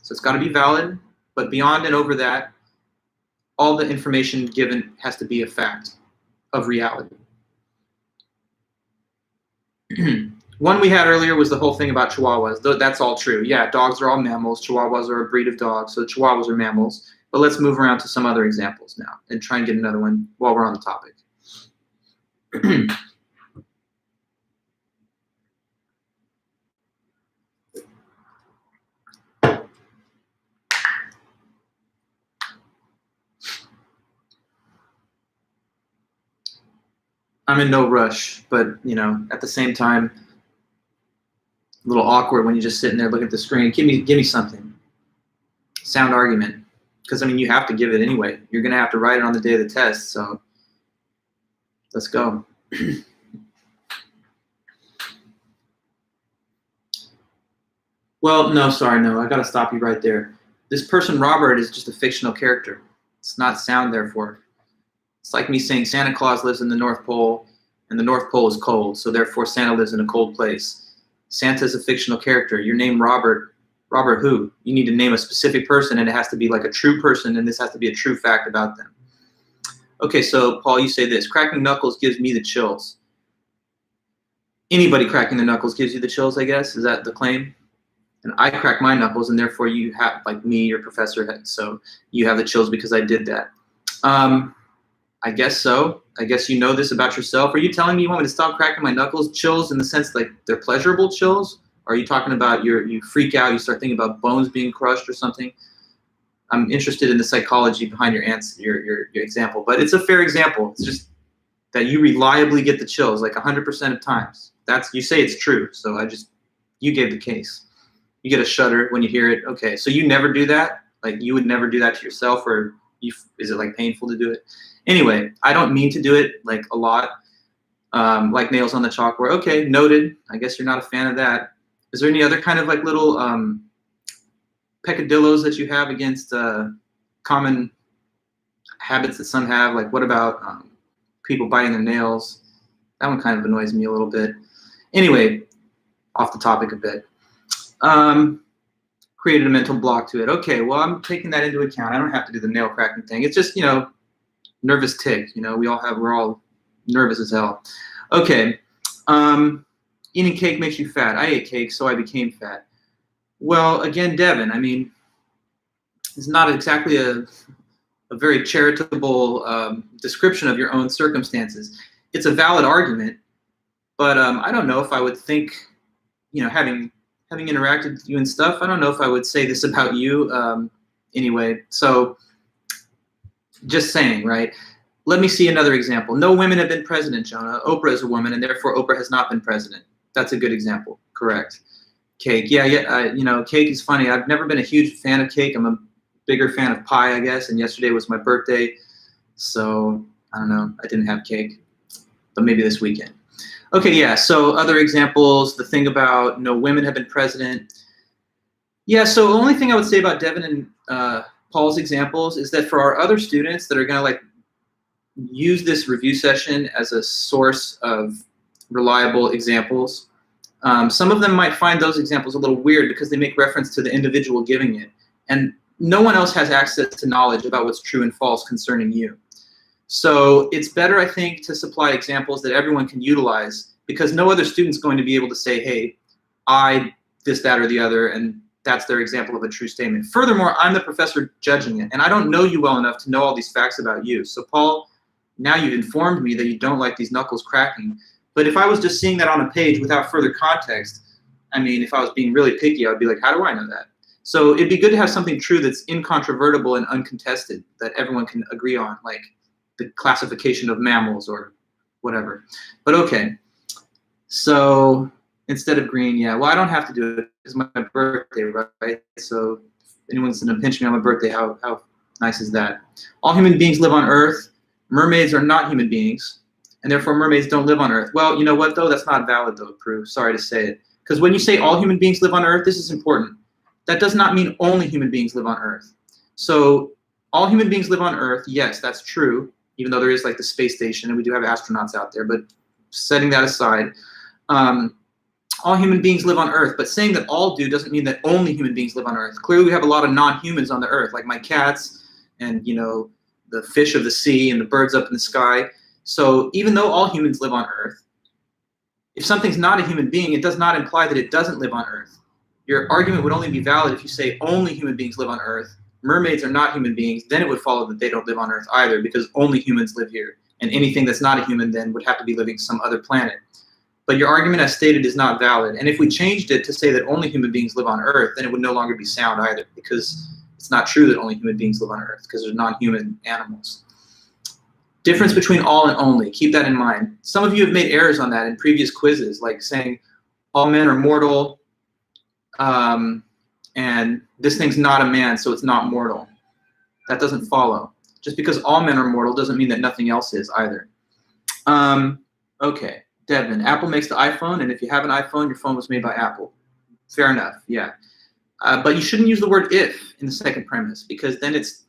So it's got to be valid, but beyond and over that, all the information given has to be a fact of reality. One we had earlier was the whole thing about chihuahuas. That's all true. Yeah, dogs are all mammals. Chihuahuas are a breed of dogs, so chihuahuas are mammals. But let's move around to some other examples now and try and get another one while we're on the topic. I'm in no rush, but you know, at the same time, a little awkward when you're just sitting there looking at the screen. Give me something. Sound argument. Because I mean, you have to give it anyway. You're gonna have to write it on the day of the test, so let's go. Well, no, sorry, no, I gotta stop you right there. This person, Robert, is just a fictional character. It's not sound, therefore. It's like me saying Santa Claus lives in the North Pole, and the North Pole is cold, so therefore Santa lives in a cold place. Santa is a fictional character. Your name, Robert. Robert who? You need to name a specific person, and it has to be like a true person, and this has to be a true fact about them. Okay, so Paul, you say this. Cracking knuckles gives me the chills. Anybody cracking their knuckles gives you the chills, I guess? Is that the claim? And I crack my knuckles, and therefore you have, like me, your professor, so you have the chills because I did that. I guess so. I guess you know this about yourself. Are you telling me you want me to stop cracking my knuckles? Chills in the sense like they're pleasurable chills? Or are you talking about you freak out, you start thinking about bones being crushed or something? I'm interested in the psychology behind your answer, your example, but it's a fair example. It's just that you reliably get the chills like 100% of times. You say it's true, so you gave the case. You get a shudder when you hear it. Okay, so you never do that? Like you would never do that to yourself, or is it like painful to do it? Anyway, I don't mean to do it like a lot, like nails on the chalkboard. Okay, noted. I guess you're not a fan of that. Is there any other kind of like little peccadillos that you have against common habits that some have? Like what about people biting their nails? That one kind of annoys me a little bit. Anyway, off the topic a bit. Created a mental block to it. Okay, well, I'm taking that into account. I don't have to do the nail cracking thing. It's just, you know, nervous tick. You know, we're all nervous as hell. Okay. Eating cake makes you fat. I ate cake, so I became fat. Well, again, Devin, I mean, it's not exactly a very charitable description of your own circumstances. It's a valid argument, but I don't know if I would think, you know, having interacted with you and stuff, I don't know if I would say this about you anyway. So just saying, right? Let me see another example. No women have been president, Jonah. Oprah is a woman, and therefore Oprah has not been president. That's a good example. Correct. Cake. Yeah. You know, cake is funny. I've never been a huge fan of cake. I'm a bigger fan of pie, I guess. And yesterday was my birthday, so I don't know. I didn't have cake, but maybe this weekend. Okay, yeah, so other examples, the thing about no women have been president. Yeah, so the only thing I would say about Devin and Paul's examples is that for our other students that are gonna like use this review session as a source of reliable examples, some of them might find those examples a little weird because they make reference to the individual giving it. And no one else has access to knowledge about what's true and false concerning you. So it's better, I think, to supply examples that everyone can utilize because no other student's going to be able to say, hey, I this, that, or the other, and that's their example of a true statement. Furthermore, I'm the professor judging it, and I don't know you well enough to know all these facts about you. So Paul, now you've informed me that you don't like these knuckles cracking. But if I was just seeing that on a page without further context, I mean, if I was being really picky, I would be like, how do I know that? So it'd be good to have something true that's incontrovertible and uncontested that everyone can agree on, like the classification of mammals or whatever. But okay, so instead of green, yeah, well, I don't have to do it. It's my birthday, right? So if anyone's going to pinch me on my birthday, how nice is that? All human beings live on Earth. Mermaids are not human beings, and therefore mermaids don't live on Earth. Well, you know what, though? That's not valid, though, Prue. Sorry to say it. Because when you say all human beings live on Earth, this is important. That does not mean only human beings live on Earth. So all human beings live on Earth, yes, that's true, even though there is like the space station, and we do have astronauts out there. But setting that aside, all human beings live on Earth, but saying that all do doesn't mean that only human beings live on Earth. Clearly, we have a lot of non-humans on the Earth, like my cats and, you know, the fish of the sea and the birds up in the sky. So even though all humans live on Earth, if something's not a human being, it does not imply that it doesn't live on Earth. Your argument would only be valid if you say only human beings live on Earth, mermaids are not human beings, then it would follow that they don't live on Earth either, because only humans live here. And anything that's not a human then would have to be living some other planet. But your argument as stated is not valid. And if we changed it to say that only human beings live on Earth, then it would no longer be sound either, because it's not true that only human beings live on Earth, because they're non-human animals. Difference between all and only, keep that in mind. Some of you have made errors on that in previous quizzes, like saying all men are mortal, and this thing's not a man, so it's not mortal. That doesn't follow. Just because all men are mortal doesn't mean that nothing else is either. Okay, Devin, Apple makes the iPhone, and if you have an iPhone, your phone was made by Apple. Fair enough, yeah. But you shouldn't use the word if in the second premise, because then it's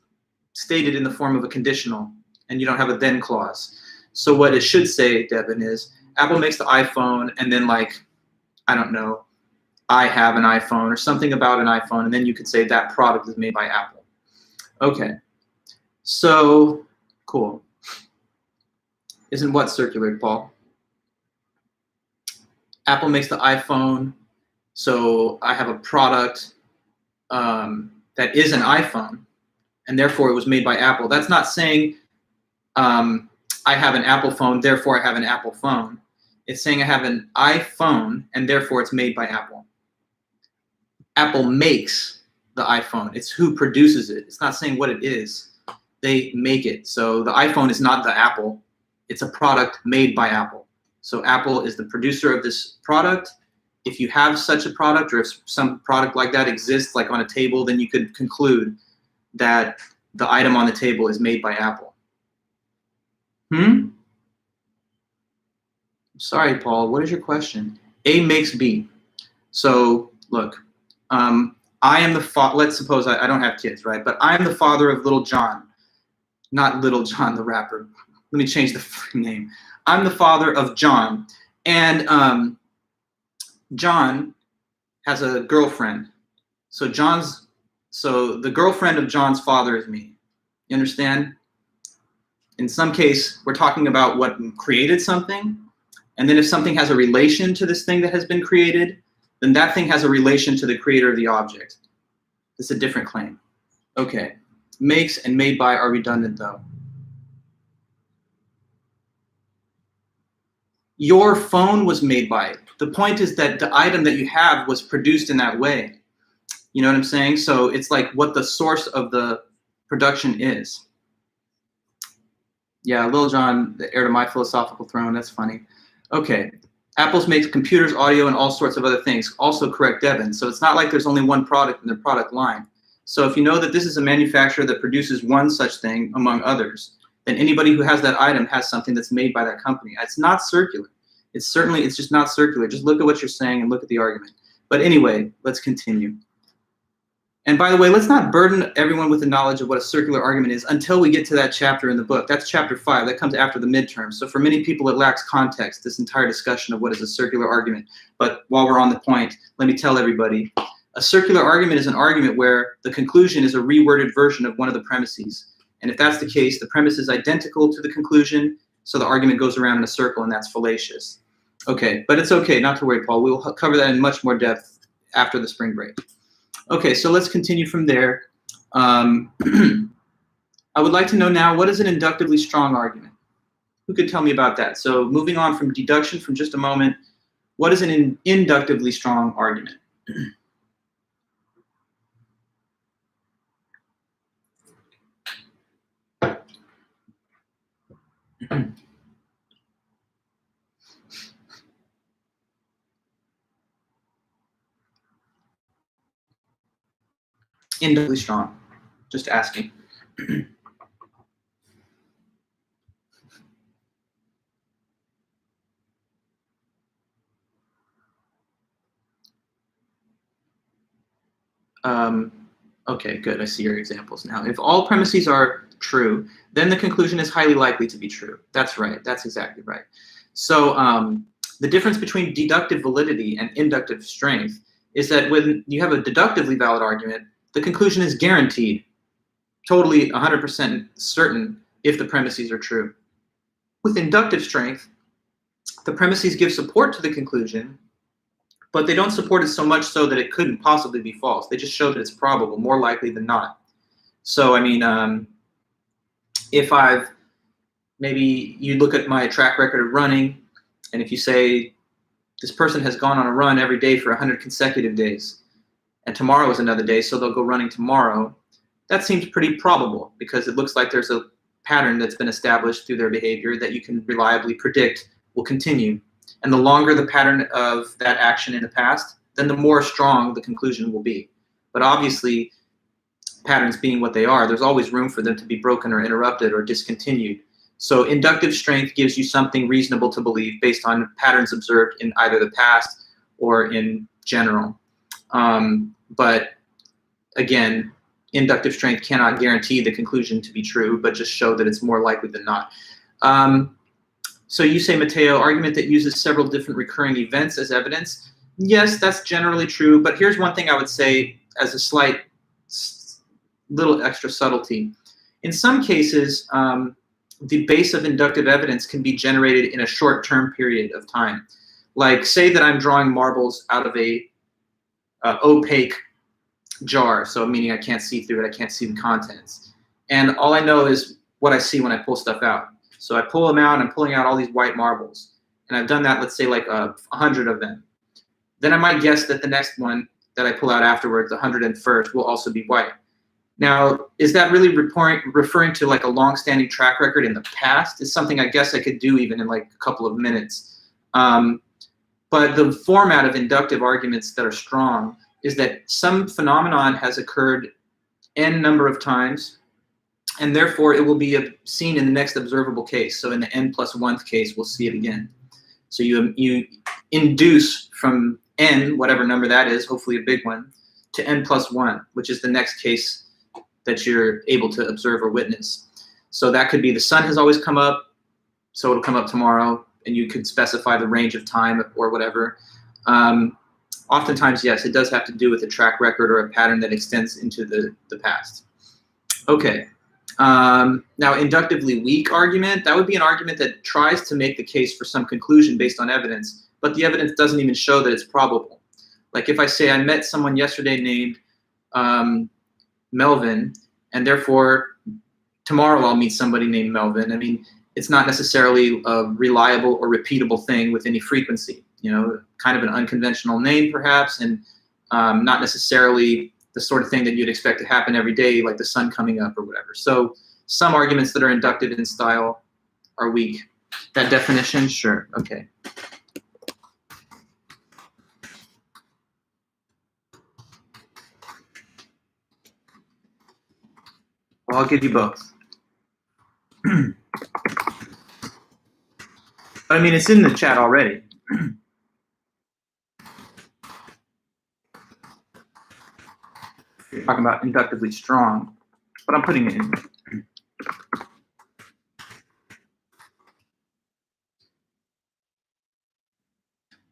stated in the form of a conditional, and you don't have a then clause. So what it should say, Devin, is Apple makes the iPhone, and then like, I don't know, I have an iPhone or something about an iPhone, and then you could say that product is made by Apple. Okay, so cool. Isn't what circular, Paul? Apple makes the iPhone, so I have a product that is an iPhone, and therefore it was made by Apple. That's not saying I have an Apple phone, therefore I have an Apple phone. It's saying I have an iPhone, and therefore it's made by Apple. Apple makes the iPhone. It's who produces it. It's not saying what it is. They make it. So the iPhone is not the Apple. It's a product made by Apple. So Apple is the producer of this product. If you have such a product, or if some product like that exists, like on a table, then you could conclude that the item on the table is made by Apple. Sorry, Paul, what is your question? A makes B. So look, I am the father, let's suppose I don't have kids, right? But I am the father of Little John, not Little John the rapper. Let me change the name. I'm the father of John, and John has a girlfriend. So the girlfriend of John's father is me. You understand? In some case, we're talking about what created something, and then if something has a relation to this thing that has been created, then that thing has a relation to the creator of the object. It's a different claim. Okay, makes and made by are redundant though. Your phone was made by it. The point is that the item that you have was produced in that way. You know what I'm saying? So it's like what the source of the production is. Yeah, Lil Jon, the heir to my philosophical throne, that's funny. Okay, Apple's makes computers, audio, and all sorts of other things. Also correct, Devin. So it's not like there's only one product in their product line. So if you know that this is a manufacturer that produces one such thing among others, then anybody who has that item has something that's made by that company. It's not circular. It's just not circular. Just look at what you're saying and look at the argument. But anyway, let's continue. And by the way, let's not burden everyone with the knowledge of what a circular argument is until we get to that chapter in the book. That's chapter 5. That comes after the midterm. So for many people, it lacks context, this entire discussion of what is a circular argument. But while we're on the point, let me tell everybody, a circular argument is an argument where the conclusion is a reworded version of one of the premises. And if that's the case, the premise is identical to the conclusion, so the argument goes around in a circle, and that's fallacious. Okay, but it's okay, not to worry, Paul. We will cover that in much more depth after the spring break. Okay, so let's continue from there. I would like to know now, what is an inductively strong argument? Who could tell me about that? So moving on from deduction from just a moment, what is an inductively strong argument? Inductively strong. Just asking. Okay, good. I see your examples now. If all premises are true, then the conclusion is highly likely to be true. That's right. That's exactly right. So the difference between deductive validity and inductive strength is that when you have a deductively valid argument, the conclusion is guaranteed, totally 100% certain if the premises are true. With inductive strength, the premises give support to the conclusion, but they don't support it so much so that it couldn't possibly be false. They just show that it's probable, more likely than not. So, I mean, if maybe you look at my track record of running, and if you say this person has gone on a run every day for 100 consecutive days, and tomorrow is another day, so they'll go running tomorrow, that seems pretty probable because it looks like there's a pattern that's been established through their behavior that you can reliably predict will continue. And the longer the pattern of that action in the past, then the more strong the conclusion will be. But obviously, patterns being what they are, there's always room for them to be broken or interrupted or discontinued. So inductive strength gives you something reasonable to believe based on patterns observed in either the past or in general. But again, inductive strength cannot guarantee the conclusion to be true, but just show that it's more likely than not. So you say, Matteo, argument that uses several different recurring events as evidence. Yes, that's generally true, but here's one thing I would say as a slight little extra subtlety. In some cases, the base of inductive evidence can be generated in a short-term period of time. Like, say that I'm drawing marbles out of a opaque jar, so meaning I can't see through it, I can't see the contents. And all I know is what I see when I pull stuff out. So I pull them out, and I'm pulling out all these white marbles. And I've done that, let's say, like 100 of them. Then I might guess that the next one that I pull out afterwards, the 101st, will also be white. Now, is that really referring to like a long-standing track record in the past? It's something I guess I could do even in like a couple of minutes. But the format of inductive arguments that are strong is that some phenomenon has occurred n number of times, and therefore it will be seen in the next observable case. So in the n+1th case, we'll see it again. So you induce from n, whatever number that is, hopefully a big one, to n+1, which is the next case that you're able to observe or witness. So that could be the sun has always come up, so it'll come up tomorrow, and you could specify the range of time or whatever. Oftentimes, yes, it does have to do with a track record or a pattern that extends into the past. Okay. Now, inductively weak argument, that would be an argument that tries to make the case for some conclusion based on evidence, but the evidence doesn't even show that it's probable. Like if I say I met someone yesterday named Melvin, and therefore tomorrow I'll meet somebody named Melvin. I mean, it's not necessarily a reliable or repeatable thing with any frequency. You know, kind of an unconventional name perhaps, and not necessarily the sort of thing that you'd expect to happen every day, like the sun coming up or whatever. So some arguments that are inductive in style are weak. That definition, sure, okay. Well, I'll give you both. I mean, it's in the chat already. You're talking about inductively strong, but I'm putting it in.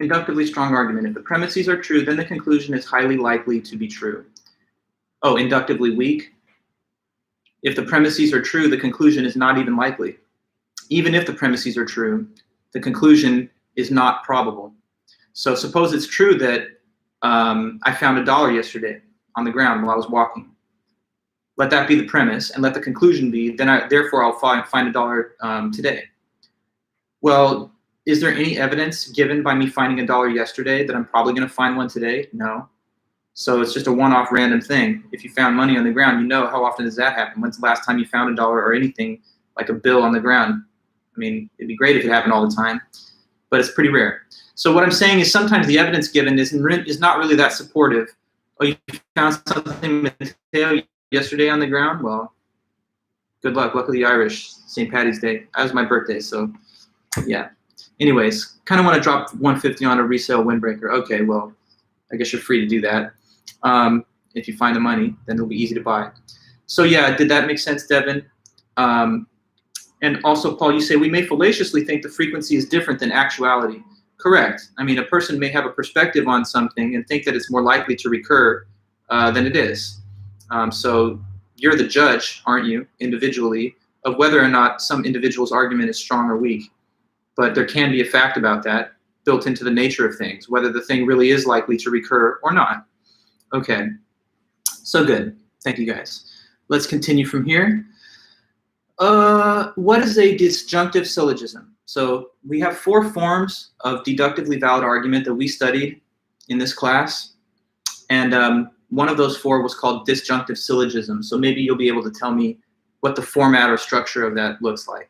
Inductively strong argument. If the premises are true, then the conclusion is highly likely to be true. Oh, inductively weak. If the premises are true, the conclusion is not even likely. Even if the premises are true, the conclusion is not probable. So suppose it's true that I found $1 yesterday on the ground while I was walking. Let that be the premise, and let the conclusion be, therefore I'll find $1 today. Well, is there any evidence given by me finding $1 yesterday that I'm probably going to find one today? No. So it's just a one-off random thing. If you found money on the ground, you know how often does that happen? When's the last time you found $1 or anything like a bill on the ground? I mean, it'd be great if it happened all the time, but it's pretty rare. So what I'm saying is sometimes the evidence given is not really that supportive. Oh, you found something Mateo yesterday on the ground? Well, good luck. Luckily, Irish, St. Patty's Day. That was my birthday, so yeah. Anyways, kind of want to drop 150 on a resale windbreaker. Okay, well, I guess you're free to do that. If you find the money, then it'll be easy to buy. So yeah, did that make sense, Devin? And also, Paul, you say we may fallaciously think the frequency is different than actuality. Correct. I mean, a person may have a perspective on something and think that it's more likely to recur than it is. So you're the judge, aren't you, individually, of whether or not some individual's argument is strong or weak. But there can be a fact about that built into the nature of things, whether the thing really is likely to recur or not. Okay, so good. Thank you, guys. Let's continue from here. What is a disjunctive syllogism? So we have 4 forms of deductively valid argument that we studied in this class. And one of those 4 was called disjunctive syllogism. So maybe you'll be able to tell me what the format or structure of that looks like.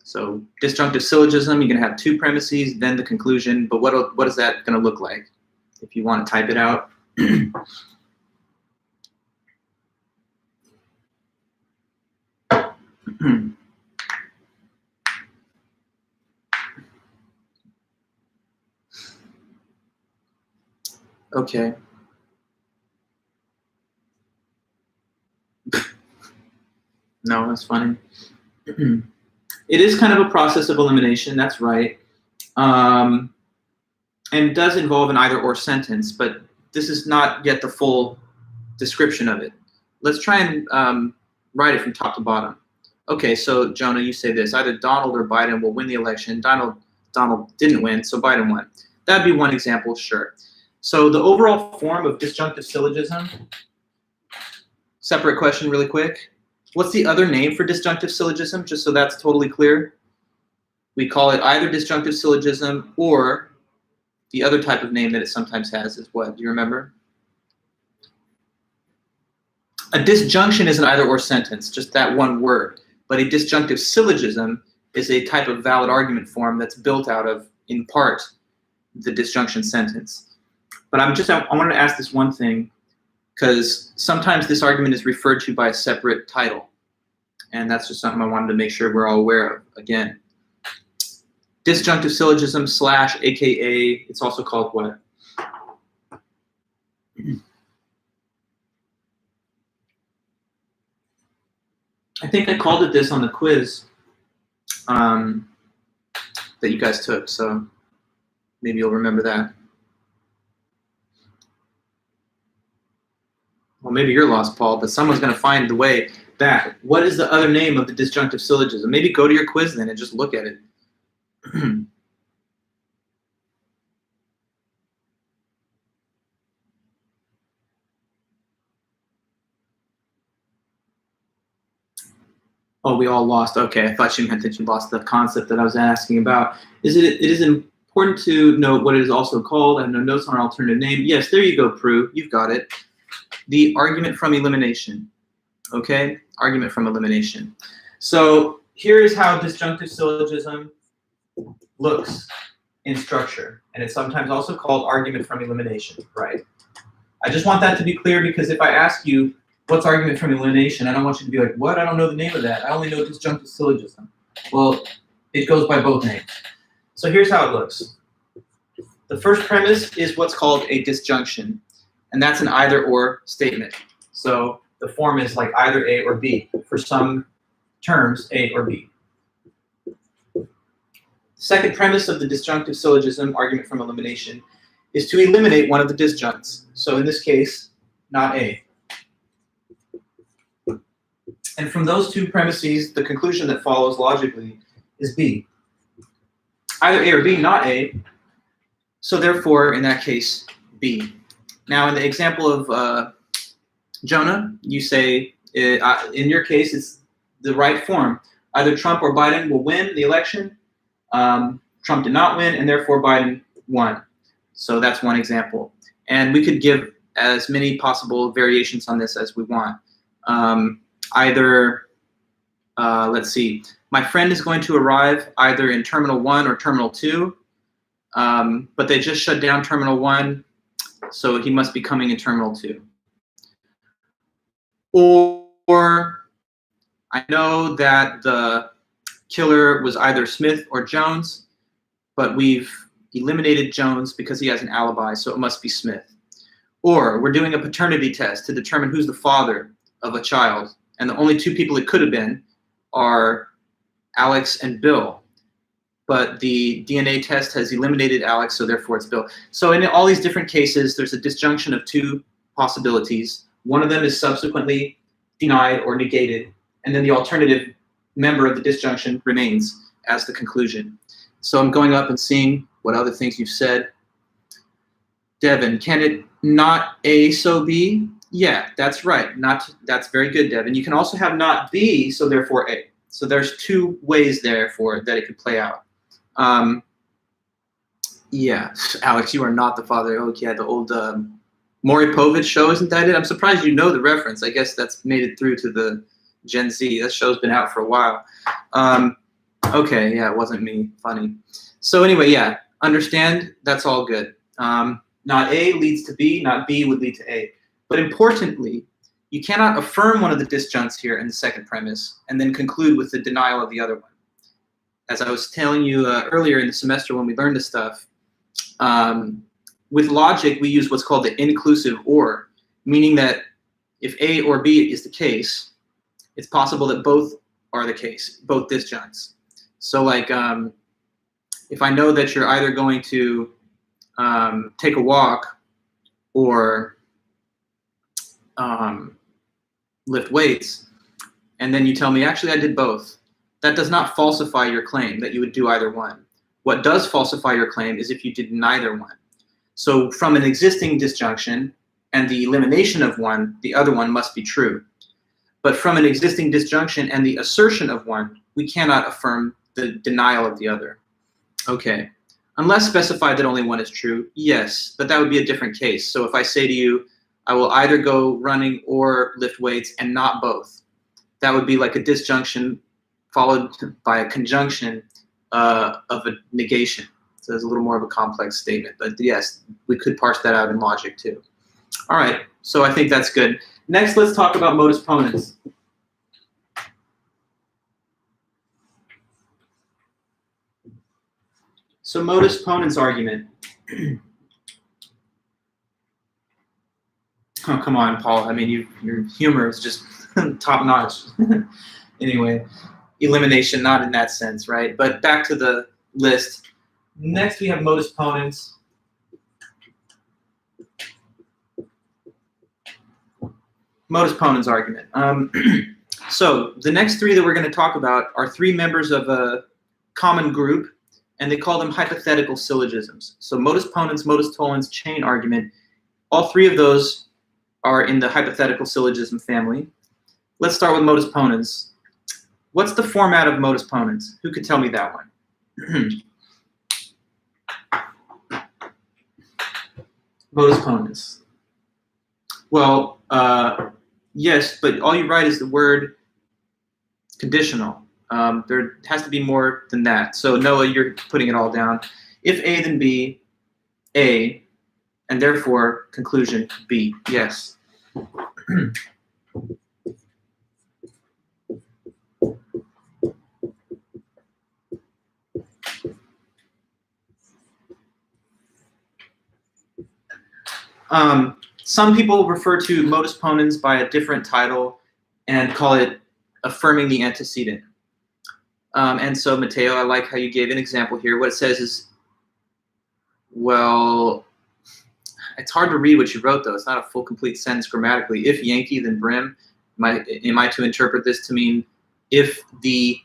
So disjunctive syllogism, you're going to have 2 premises, then the conclusion. But what is that going to look like? If you want to type it out. Okay. No, that's funny. It is kind of a process of elimination, that's right. And it does involve an either-or sentence, but this is not yet the full description of it. Let's try and write it from top to bottom. Okay, so Jonah, you say this. Either Donald or Biden will win the election. Donald didn't win, so Biden won. That'd be one example, sure. So the overall form of disjunctive syllogism, separate question really quick. What's the other name for disjunctive syllogism, just so that's totally clear? We call it either disjunctive syllogism or the other type of name that it sometimes has is what? Do you remember? A disjunction is an either-or sentence, just that one word. But a disjunctive syllogism is a type of valid argument form that's built out of, in part, the disjunction sentence. But I wanted to ask this one thing, because sometimes this argument is referred to by a separate title. And that's just something I wanted to make sure we're all aware of. Again, disjunctive syllogism / AKA, it's also called what? I think I called it this on the quiz that you guys took, so maybe you'll remember that. Well, maybe you're lost, Paul, but someone's going to find the way back. What is the other name of the disjunctive syllogism? Maybe go to your quiz then and just look at it. Oh, we all lost. Okay, I thought you meant that you lost the concept that I was asking about. It is important to note what it is also called. I have no notes on our alternative name. Yes, there you go, Prue. You've got it. The argument from elimination. Okay, argument from elimination. So here is how disjunctive syllogism looks in structure, and it's sometimes also called argument from elimination, right? I just want that to be clear, because if I ask you what's argument from elimination, I don't want you to be like, what? I don't know the name of that. I only know disjunctive syllogism. Well, it goes by both names. So here's how it looks. The first premise is what's called a disjunction, and that's an either-or statement. So the form is like either A or B. For some terms, A or B. The second premise of the disjunctive syllogism, argument from elimination, is to eliminate one of the disjuncts. So in this case, not A. And from those 2 premises, the conclusion that follows logically is B. Either A or B, not A. So therefore, in that case, B. Now, in the example of Jonah, you say, in your case, it's the right form. Either Trump or Biden will win the election. Trump did not win, and therefore Biden won. So that's one example. And we could give as many possible variations on this as we want. Let's see, My friend is going to arrive either in Terminal 1 or Terminal 2, but they just shut down Terminal 1, so he must be coming in Terminal 2. Or I know that the killer was either Smith or Jones, but we've eliminated Jones because he has an alibi, so it must be Smith. Or we're doing a paternity test to determine who's the father of a child, and the only two people it could have been are Alex and Bill. But the DNA test has eliminated Alex, so therefore it's Bill. So in all these different cases, there's a disjunction of two possibilities. One of them is subsequently denied or negated, and then the alternative member of the disjunction remains as the conclusion. So I'm going up and seeing what other things you've said. Devin, can it not A, so B? Yeah, that's right. That's very good, Devin. You can also have not B, so therefore A. So there's two ways there for that it could play out. Yeah, Alex, you are not the father. Oh, yeah, the old Maury Povich show, isn't that it? I'm surprised you know the reference. I guess that's made it through to the Gen Z. That show's been out for a while. Okay, yeah, it wasn't me. Funny. So anyway, yeah, understand, that's all good. Not A leads to B, not B would lead to A. But importantly, you cannot affirm one of the disjuncts here in the second premise and then conclude with the denial of the other one. As I was telling you earlier in the semester when we learned this stuff, with logic, we use what's called the inclusive or, meaning that if A or B is the case, it's possible that both are the case, both disjuncts. So like, if I know that you're either going to take a walk or lift weights, and then you tell me, actually, I did both. That does not falsify your claim that you would do either one. What does falsify your claim is if you did neither one. So from an existing disjunction and the elimination of one, the other one must be true. But from an existing disjunction and the assertion of one, we cannot affirm the denial of the other. Okay. Unless specified that only one is true, yes, but that would be a different case. So if I say to you, I will either go running or lift weights and not both, that would be like a disjunction followed by a conjunction of a negation. So it's a little more of a complex statement, but yes, we could parse that out in logic too. All right, so I think that's good. Next, let's talk about modus ponens. So modus ponens argument. Oh, come on, Paul. I mean, your humor is just top notch. Anyway, elimination, not in that sense, right? But back to the list. Next, we have modus ponens. Modus ponens argument. So the next three that we're going to talk about are three members of a common group, and they call them hypothetical syllogisms. So modus ponens, modus tollens, chain argument, all three of those are in the hypothetical syllogism family. Let's start with modus ponens. What's the format of modus ponens? Who could tell me that one? Modus ponens. Well, yes, but all you write is the word conditional. There has to be more than that. So Noah, you're putting it all down. If A, then B, A, and therefore conclusion B. Yes. Some people refer to modus ponens by a different title and call it affirming the antecedent. And so, Matteo, I like how you gave an example here. What it says is, well, it's hard to read what you wrote, though. It's not a full, complete sentence grammatically. If Yankee, then Brim. Am I to interpret this to mean if the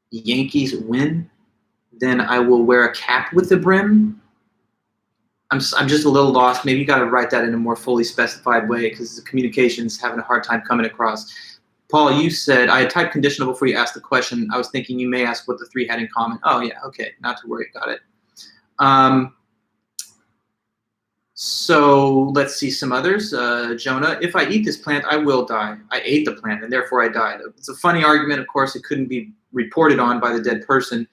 Yankees win, then I will wear a cap with the brim? I'm just a little lost. Maybe you got to write that in a more fully specified way because the communication's having a hard time coming across. Paul, you said, I typed conditional before you asked the question. I was thinking you may ask what the three had in common. Oh, yeah, okay, not to worry, got it. So let's see some others. Jonah, if I eat this plant, I will die. I ate the plant, and therefore I died. It's a funny argument. Of course, it couldn't be reported on by the dead person,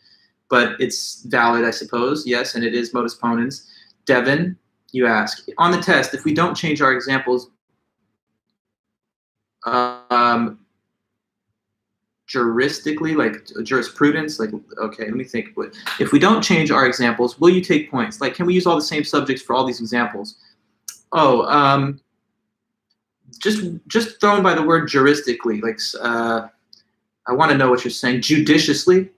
but it's valid, I suppose. Yes, and it is modus ponens. Devin, you ask, on the test, if we don't change our examples, juristically, like jurisprudence, like, okay, let me think. If we don't change our examples, will you take points? Like, can we use all the same subjects for all these examples? Oh, just thrown by the word juristically, like, I want to know what you're saying. Judiciously?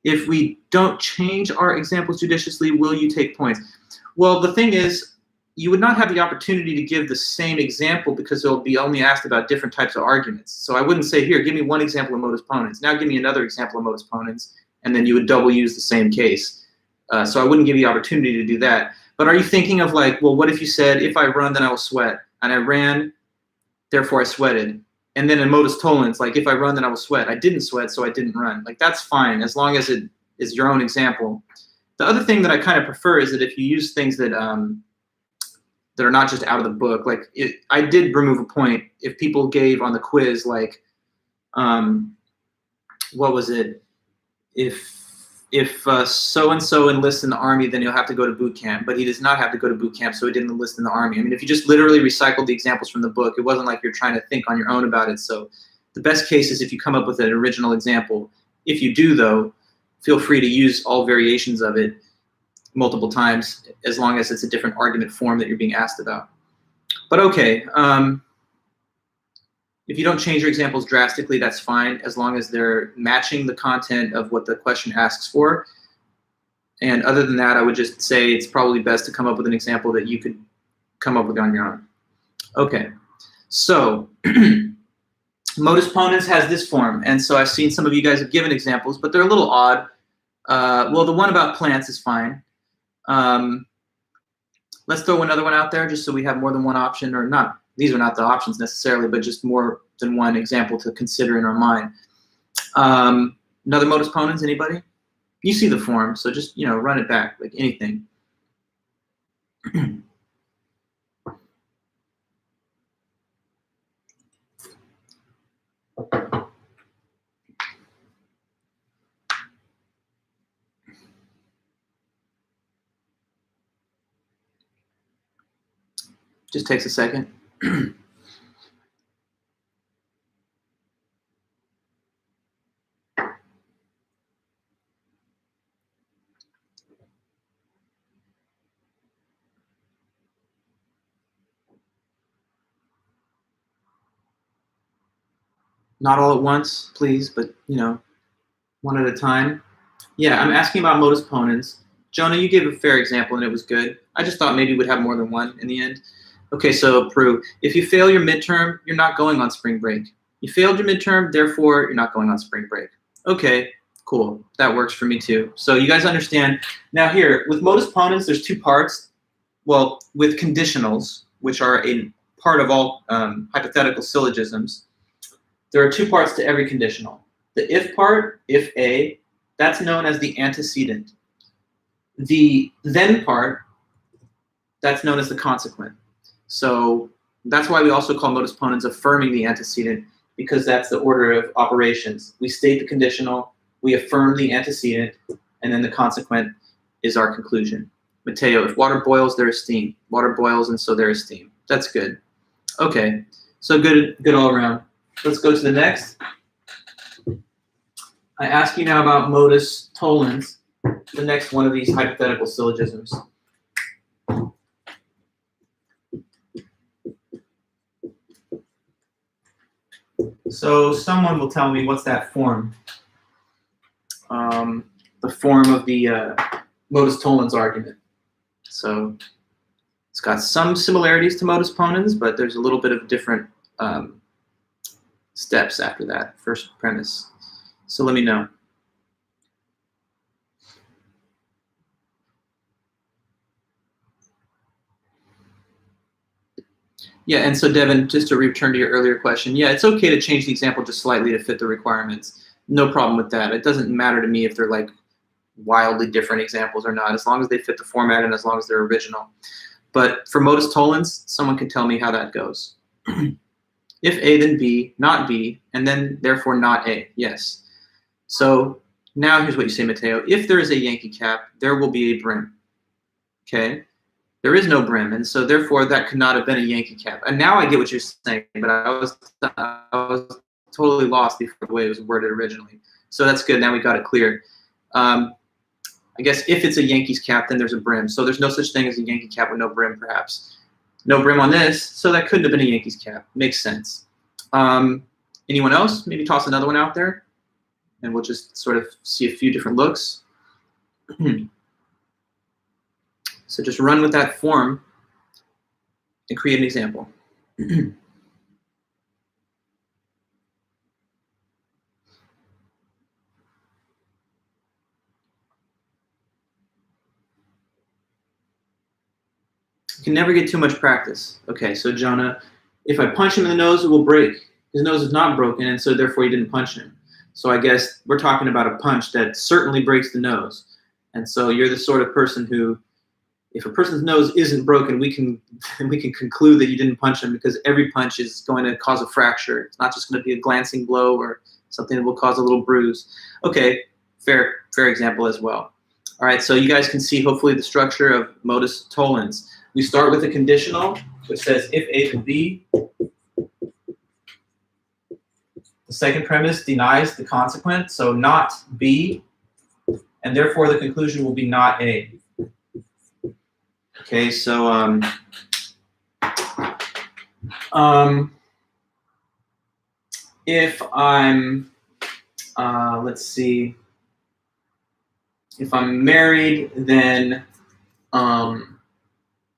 If we don't change our examples judiciously, will you take points? Well, the thing is, you would not have the opportunity to give the same example because it'll be only asked about different types of arguments. So I wouldn't say, here, give me one example of modus ponens. Now give me another example of modus ponens, and then you would double use the same case. So I wouldn't give you the opportunity to do that. But are you thinking of like, well, what if you said, if I run, then I will sweat, and I ran, therefore I sweated. And then in modus tollens, like, if I run, then I will sweat. I didn't sweat, so I didn't run. Like, that's fine, as long as it is your own example. The other thing that I kind of prefer is that if you use things that that are not just out of the book, like, I did remove a point. If people gave on the quiz, like, what was it? If so-and-so enlists in the army, then he'll have to go to boot camp, but he does not have to go to boot camp, so he didn't enlist in the army. I mean, if you just literally recycled the examples from the book, it wasn't like you're trying to think on your own about it. So the best case is if you come up with an original example. If you do, though, feel free to use all variations of it multiple times, as long as it's a different argument form that you're being asked about. But okay, if you don't change your examples drastically, that's fine, as long as they're matching the content of what the question asks for. And other than that, I would just say it's probably best to come up with an example that you could come up with on your own. Okay, so modus ponens has this form, and so I've seen some of you guys have given examples, but they're a little odd. Well, the one about plants is fine. Let's throw another one out there just so we have more than one option, or not. These are not the options necessarily, but just more than one example to consider in our mind. Another modus ponens, anybody? You see the form, so just, run it back, like anything. Just takes a second. Not all at once, please, but, one at a time. Yeah, I'm asking about modus ponens. Jonah, you gave a fair example, and it was good. I just thought maybe we'd have more than one in the end. Okay, so Prue, if you fail your midterm, you're not going on spring break. You failed your midterm, therefore you're not going on spring break. Okay, cool. That works for me too. So you guys understand. Now here, with modus ponens, there's two parts. Well, with conditionals, which are a part of all hypothetical syllogisms, there are two parts to every conditional. The if part, if A, that's known as the antecedent. The then part, that's known as the consequent. So that's why we also call modus ponens affirming the antecedent, because that's the order of operations. We state the conditional, we affirm the antecedent, and then the consequent is our conclusion. Mateo, if water boils, there is steam. Water boils, and so there is steam. That's good. Okay, so good all around. Let's go to the next. I ask you now about modus tollens, the next one of these hypothetical syllogisms. So someone will tell me, what's that form? The form of the modus tollens argument. So it's got some similarities to modus ponens, but there's a little bit of different steps after that first premise. So let me know. Yeah, and so Devin, just to return to your earlier question, yeah, it's okay to change the example just slightly to fit the requirements. No problem with that. It doesn't matter to me if they're like wildly different examples or not, as long as they fit the format and as long as they're original. But for modus tollens, someone can tell me how that goes. If A, then B, not B, and then therefore not A. Yes. So now here's what you say, Mateo. If there is a Yankee cap, there will be a brim. Okay? There is no brim, and so therefore that could not have been a Yankee cap. And now I get what you're saying, but I was totally lost before the way it was worded originally. So that's good. Now we got it clear. I guess if it's a Yankees cap, then there's a brim. So there's no such thing as a Yankee cap with no brim, perhaps. No brim on this, so that couldn't have been a Yankees cap. Makes sense. Anyone else? Maybe toss another one out there, and we'll just sort of see a few different looks. So just run with that form and create an example. You can never get too much practice. Okay, so Jonah, if I punch him in the nose, it will break. His nose is not broken, and so therefore you didn't punch him. So I guess we're talking about a punch that certainly breaks the nose. And so you're the sort of person who, if a person's nose isn't broken, we can conclude that you didn't punch him, because every punch is going to cause a fracture. It's not just going to be a glancing blow or something that will cause a little bruise. Okay, fair example as well. All right, so you guys can see hopefully the structure of modus tollens. We start with a conditional, which says if A then B. The second premise denies the consequent, so not B, and therefore the conclusion will be not A. Okay, so if I'm, let's see, if I'm married, then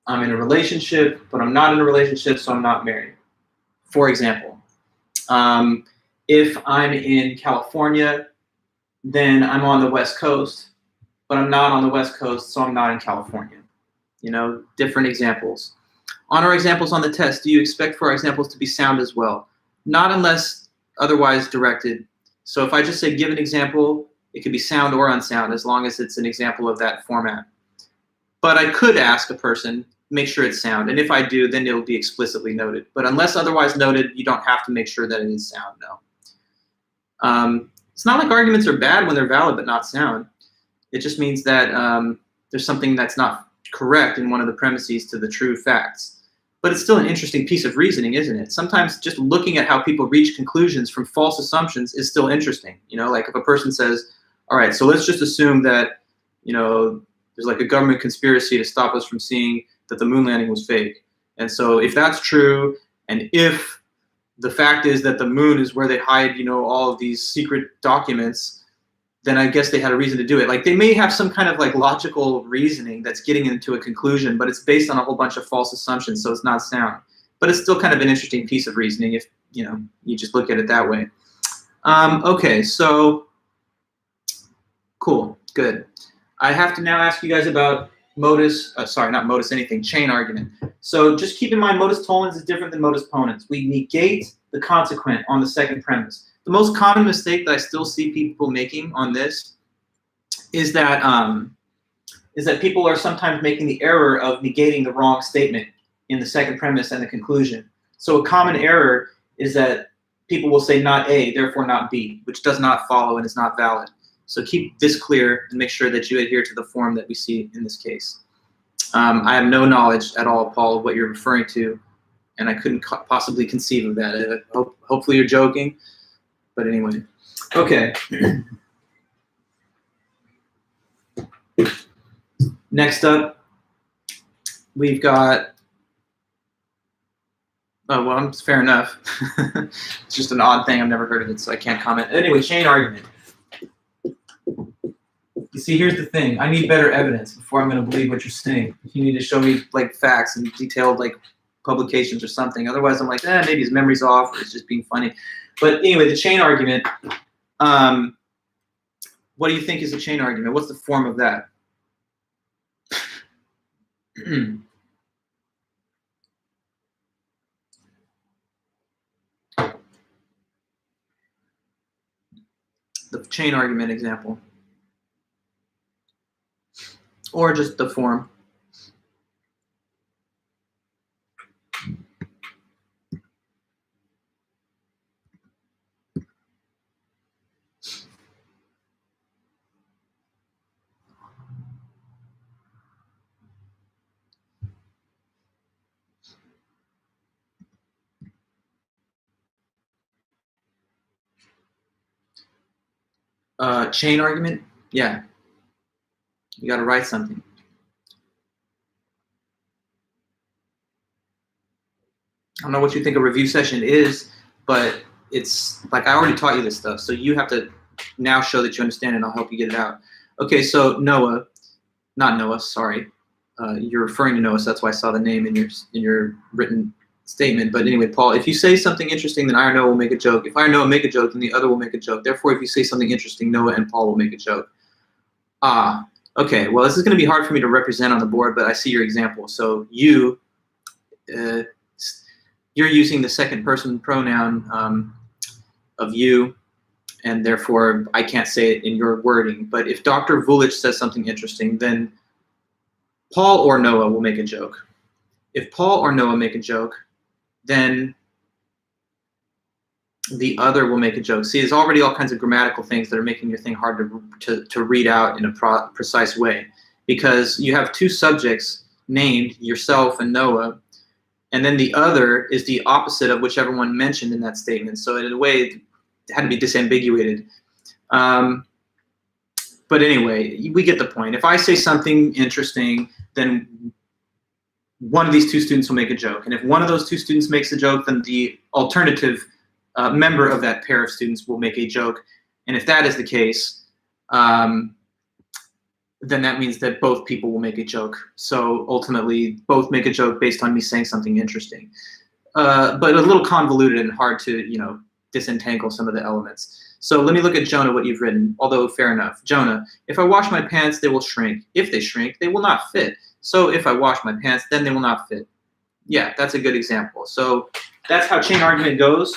I'm in a relationship, but I'm not in a relationship, so I'm not married, for example. If I'm in California, then I'm on the West Coast, but I'm not on the West Coast, so I'm not in California. You know, different examples. On our examples on the test, do you expect for our examples to be sound as well? Not unless otherwise directed. So if I just say give an example, it could be sound or unsound, as long as it's an example of that format. But I could ask a person, make sure it's sound. And if I do, then it'll be explicitly noted. But unless otherwise noted, you don't have to make sure that it is sound, no. It's not like arguments are bad when they're valid but not sound. It just means that there's something that's not correct in one of the premises to the true facts. But it's still an interesting piece of reasoning, isn't it? Sometimes just looking at how people reach conclusions from false assumptions is still interesting. You know, like if a person says, all right, so let's just assume that, you know, there's like a government conspiracy to stop us from seeing that the moon landing was fake. And so if that's true, and if the fact is that the moon is where they hide, you know, all of these secret documents, then I guess they had a reason to do it. Like they may have some kind of like logical reasoning that's getting into a conclusion, but it's based on a whole bunch of false assumptions, so it's not sound. But it's still kind of an interesting piece of reasoning if, you know, you just look at it that way. Okay, so cool, good. I have to now ask you guys about modus, sorry, not modus anything, chain argument. So just keep in mind modus tollens is different than modus ponens. We negate the consequent on the second premise. The most common mistake that I still see people making on this is that people are sometimes making the error of negating the wrong statement in the second premise and the conclusion. So a common error is that people will say not A, therefore not B, which does not follow and is not valid. So keep this clear and make sure that you adhere to the form that we see in this case. I have no knowledge at all, Paul, of what you're referring to, and I couldn't possibly conceive of that. Hopefully you're joking, but anyway. Okay. Next up, we've got, oh, well, fair enough. It's just an odd thing. I've never heard of it, so I can't comment. Anyway, chain argument. You see, here's the thing. I need better evidence before I'm going to believe what you're saying. You need to show me like facts and detailed like publications or something. Otherwise, I'm like, maybe his memory's off or it's just being funny. But anyway, the chain argument. What do you think is a chain argument? What's the form of that? The chain argument example. Or just the form. Chain argument? Yeah. You got to write something. I don't know what you think a review session is, but it's like I already taught you this stuff, so you have to now show that you understand it, and I'll help you get it out. Okay, so Noah, not Noah, sorry. You're referring to Noah, so that's why I saw the name in your written statement. But anyway, Paul, if you say something interesting, then I or Noah will make a joke. If I or Noah make a joke, then the other will make a joke. Therefore, if you say something interesting, Noah and Paul will make a joke. Ah, okay. Well, this is going to be hard for me to represent on the board, but I see your example. So you're using the second person pronoun of you, and therefore I can't say it in your wording. But if Dr. Vulich says something interesting, then Paul or Noah will make a joke. If Paul or Noah make a joke, then the other will make a joke. See, there's already all kinds of grammatical things that are making your thing hard to read out in a precise way, because you have two subjects named, yourself and Noah, and then the other is the opposite of whichever one mentioned in that statement. So in a way, it had to be disambiguated. But anyway, we get the point. If I say something interesting, then one of these two students will make a joke. And if one of those two students makes a joke, then the alternative member of that pair of students will make a joke. And if that is the case, then that means that both people will make a joke. So ultimately, both make a joke based on me saying something interesting. But a little convoluted and hard to, disentangle some of the elements. So let me look at Jonah, what you've written, although fair enough. Jonah, if I wash my pants, they will shrink. If they shrink, they will not fit. So if I wash my pants, then they will not fit. Yeah, that's a good example. So that's how chain argument goes.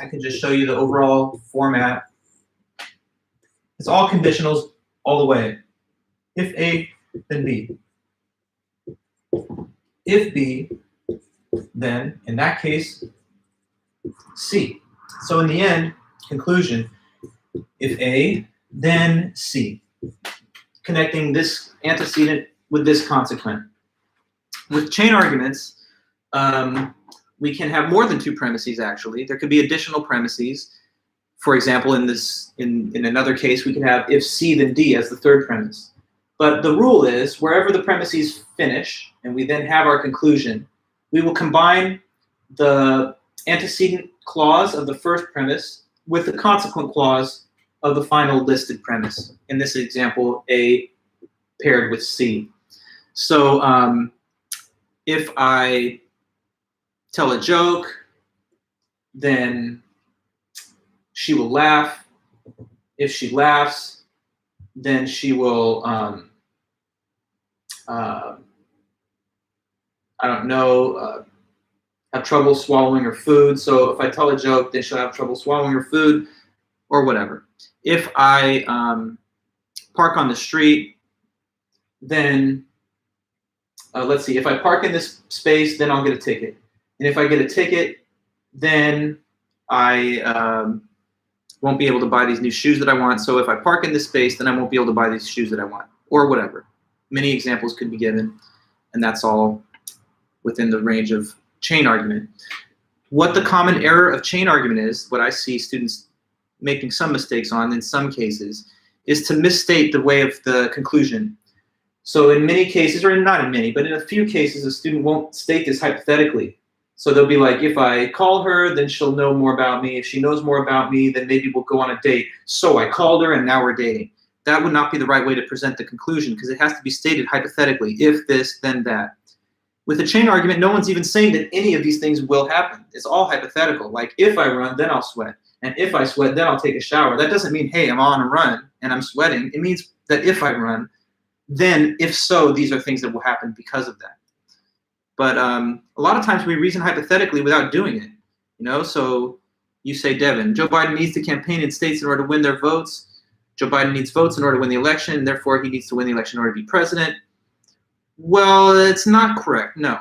I can just show you the overall format. It's all conditionals all the way. If A, then B. If B, then, in that case, C. So in the end, conclusion, if A, then C. Connecting this antecedent with this consequent. With chain arguments, we can have more than two premises, actually. There could be additional premises. For example, in another case, we could have if C, then D as the third premise. But the rule is, wherever the premises finish, and we then have our conclusion, we will combine the antecedent clause of the first premise with the consequent clause of the final listed premise. In this example, A paired with C. So if I tell a joke, then she will laugh. If she laughs, then she will, have trouble swallowing her food. So if I tell a joke, then she'll have trouble swallowing her food, or whatever. If I park on the street, then let's see, if I park in this space, then I'll get a ticket. And if I get a ticket, then I won't be able to buy these new shoes that I want. So if I park in this space, then I won't be able to buy these shoes that I want, or whatever. Many examples could be given, and that's all within the range of chain argument. What the common error of chain argument is, what I see students making some mistakes on in some cases, is to misstate the way of the conclusion. So in many cases, or not in many, but in a few cases, a student won't state this hypothetically. So they'll be like, if I call her, then she'll know more about me. If she knows more about me, then maybe we'll go on a date. So I called her and now we're dating. That would not be the right way to present the conclusion, because it has to be stated hypothetically. If this, then that. With a chain argument, no one's even saying that any of these things will happen. It's all hypothetical. Like, if I run, then I'll sweat. And if I sweat, then I'll take a shower. That doesn't mean, hey, I'm on a run and I'm sweating. It means that if I run, then if so, these are things that will happen because of that. But a lot of times we reason hypothetically without doing it. So you say, Devin, Joe Biden needs to campaign in states in order to win their votes. Joe Biden needs votes in order to win the election, and therefore he needs to win the election in order to be president. Well, it's not correct, no.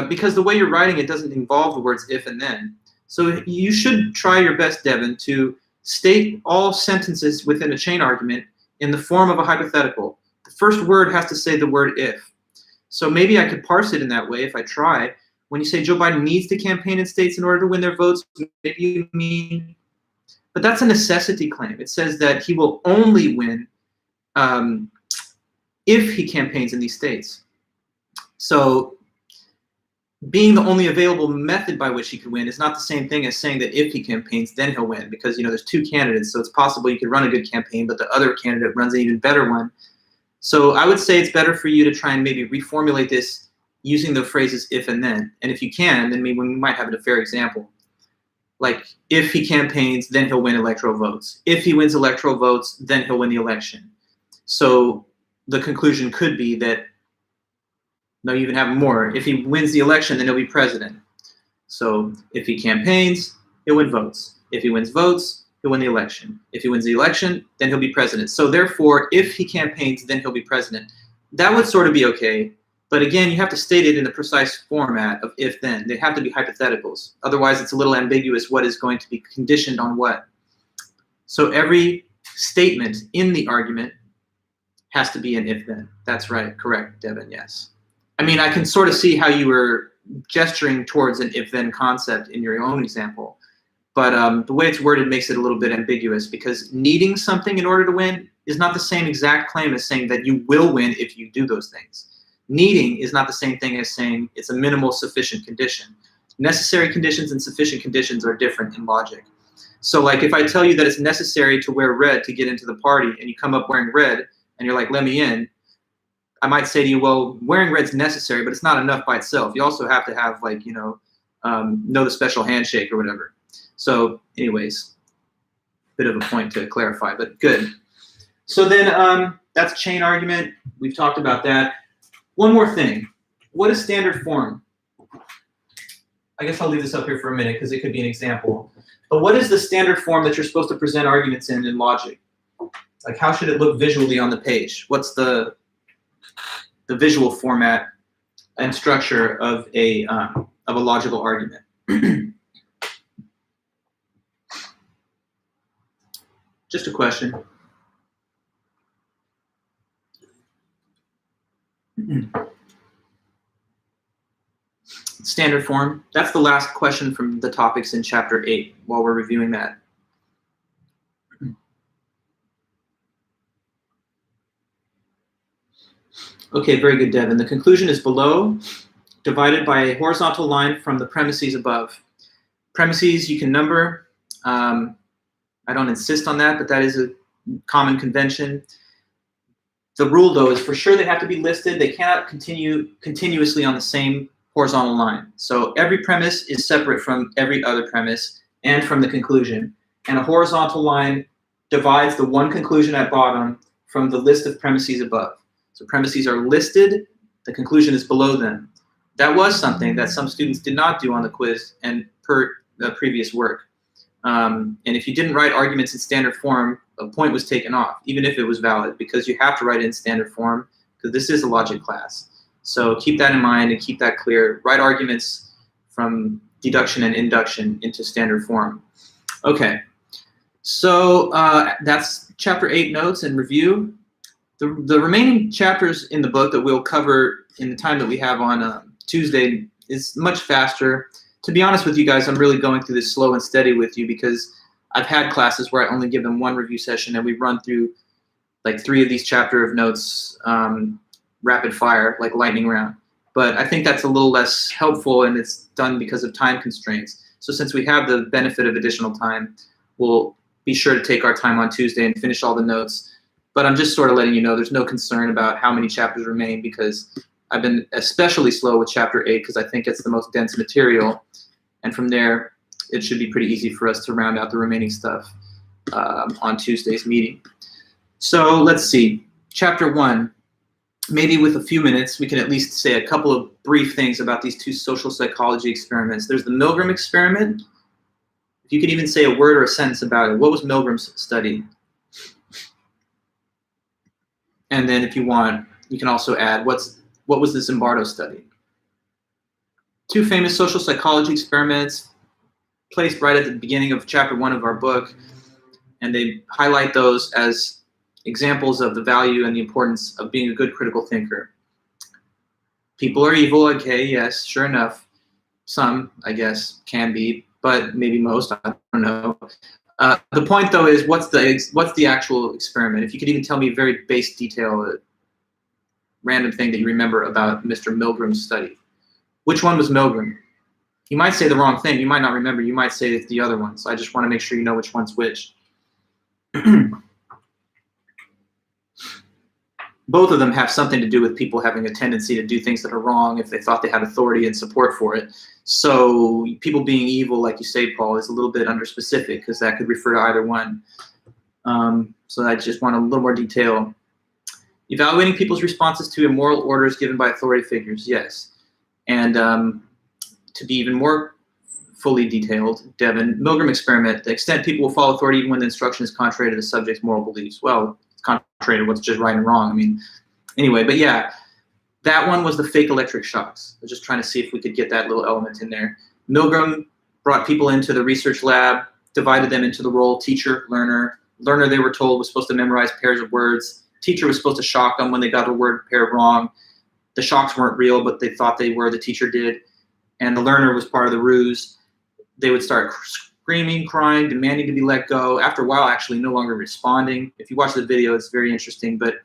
Because the way you're writing it doesn't involve the words if and then. So you should try your best, Devin, to state all sentences within a chain argument in the form of a hypothetical. The first word has to say the word if. So maybe I could parse it in that way if I try. When you say Joe Biden needs to campaign in states in order to win their votes, maybe you mean But that's a necessity claim. It says that he will only win if he campaigns in these states. So being the only available method by which he could win is not the same thing as saying that if he campaigns, then he'll win, because there's two candidates, so it's possible you could run a good campaign, but the other candidate runs an even better one. So I would say it's better for you to try and maybe reformulate this using the phrases if and then. And if you can, then maybe we might have a fair example. Like, if he campaigns, then he'll win electoral votes. If he wins electoral votes, then he'll win the election. So the conclusion could be that, no, you even have more. If he wins the election, then he'll be president. So if he campaigns, he'll win votes. If he wins votes, he'll win the election. If he wins the election, then he'll be president. So therefore, if he campaigns, then he'll be president. That would sort of be okay. But again, you have to state it in the precise format of if-then. They have to be hypotheticals. Otherwise, it's a little ambiguous what is going to be conditioned on what. So every statement in the argument has to be an if-then. That's right. Correct, Devin. Yes. I mean, I can sort of see how you were gesturing towards an if-then concept in your own example. But the way it's worded makes it a little bit ambiguous, because needing something in order to win is not the same exact claim as saying that you will win if you do those things. Needing is not the same thing as saying it's a minimal sufficient condition. Necessary conditions and sufficient conditions are different in logic. So like if I tell you that it's necessary to wear red to get into the party, and you come up wearing red and you're like, let me in, I might say to you, well, wearing red's necessary, but it's not enough by itself. You also have to have, like, know the special handshake or whatever. So anyways, bit of a point to clarify, but good. So then that's chain argument. We've talked about that. One more thing. What is standard form? I guess I'll leave this up here for a minute because it could be an example. But what is the standard form that you're supposed to present arguments in logic? Like, how should it look visually on the page? What's the visual format and structure of a logical argument? Just a question. Standard form. That's the last question from the topics in Chapter 8 while we're reviewing that. Okay, very good, Devin. The conclusion is below, divided by a horizontal line from the premises above. Premises you can number. I don't insist on that, but that is a common convention. The rule, though, is for sure they have to be listed. They cannot continue continuously on the same horizontal line. So every premise is separate from every other premise and from the conclusion. And a horizontal line divides the one conclusion at bottom from the list of premises above. So premises are listed, the conclusion is below them. That was something that some students did not do on the quiz and per the previous work. And if you didn't write arguments in standard form, a point was taken off, even if it was valid, because you have to write it in standard form, because this is a logic class. So keep that in mind and keep that clear. Write arguments from deduction and induction into standard form. Okay, so that's Chapter 8 notes and review. The remaining chapters in the book that we'll cover in the time that we have on Tuesday is much faster. To be honest with you guys, I'm really going through this slow and steady with you because I've had classes where I only give them one review session and we run through like 3 of these chapter of notes rapid fire, like lightning round. But I think that's a little less helpful, and it's done because of time constraints. So since we have the benefit of additional time, we'll be sure to take our time on Tuesday and finish all the notes. But I'm just sort of letting you know there's no concern about how many chapters remain, because I've been especially slow with Chapter 8 because I think it's the most dense material. And from there, it should be pretty easy for us to round out the remaining stuff on Tuesday's meeting. So let's see. Chapter 1. Maybe with a few minutes, we can at least say a couple of brief things about these 2 social psychology experiments. There's the Milgram Experiment. If you could even say a word or a sentence about it. What was Milgram's study? And then if you want, you can also add, what was the Zimbardo study? 2 famous social psychology experiments placed right at the beginning of Chapter 1 of our book, and they highlight those as examples of the value and the importance of being a good critical thinker. People are evil, okay, yes, sure enough. Some, I guess, can be, but maybe most, I don't know. The point, though, is what's the actual experiment? If you could even tell me very base detail, random thing that you remember about Mr. Milgram's study. Which one was Milgram? You might say the wrong thing. You might not remember. You might say it's the other one. So I just want to make sure you know which one's which. Both of them have something to do with people having a tendency to do things that are wrong if they thought they had authority and support for it. So people being evil, like you say, Paul, is a little bit underspecific because that could refer to either one. So I just want a little more detail. Evaluating people's responses to immoral orders given by authority figures, yes. And to be even more fully detailed, Devin, Milgram Experiment, the extent people will follow authority even when the instruction is contrary to the subject's moral beliefs. Well, it's contrary to what's just right and wrong. I mean, anyway, but yeah, that one was the fake electric shocks. I was just trying to see if we could get that little element in there. Milgram brought people into the research lab, divided them into the role teacher, learner. Learner, they were told, was supposed to memorize pairs of words. Teacher was supposed to shock them when they got a word paired wrong. The shocks weren't real, but they thought they were. The teacher did. And the learner was part of the ruse. They would start screaming, crying, demanding to be let go. After a while, actually no longer responding. If you watch the video, it's very interesting. But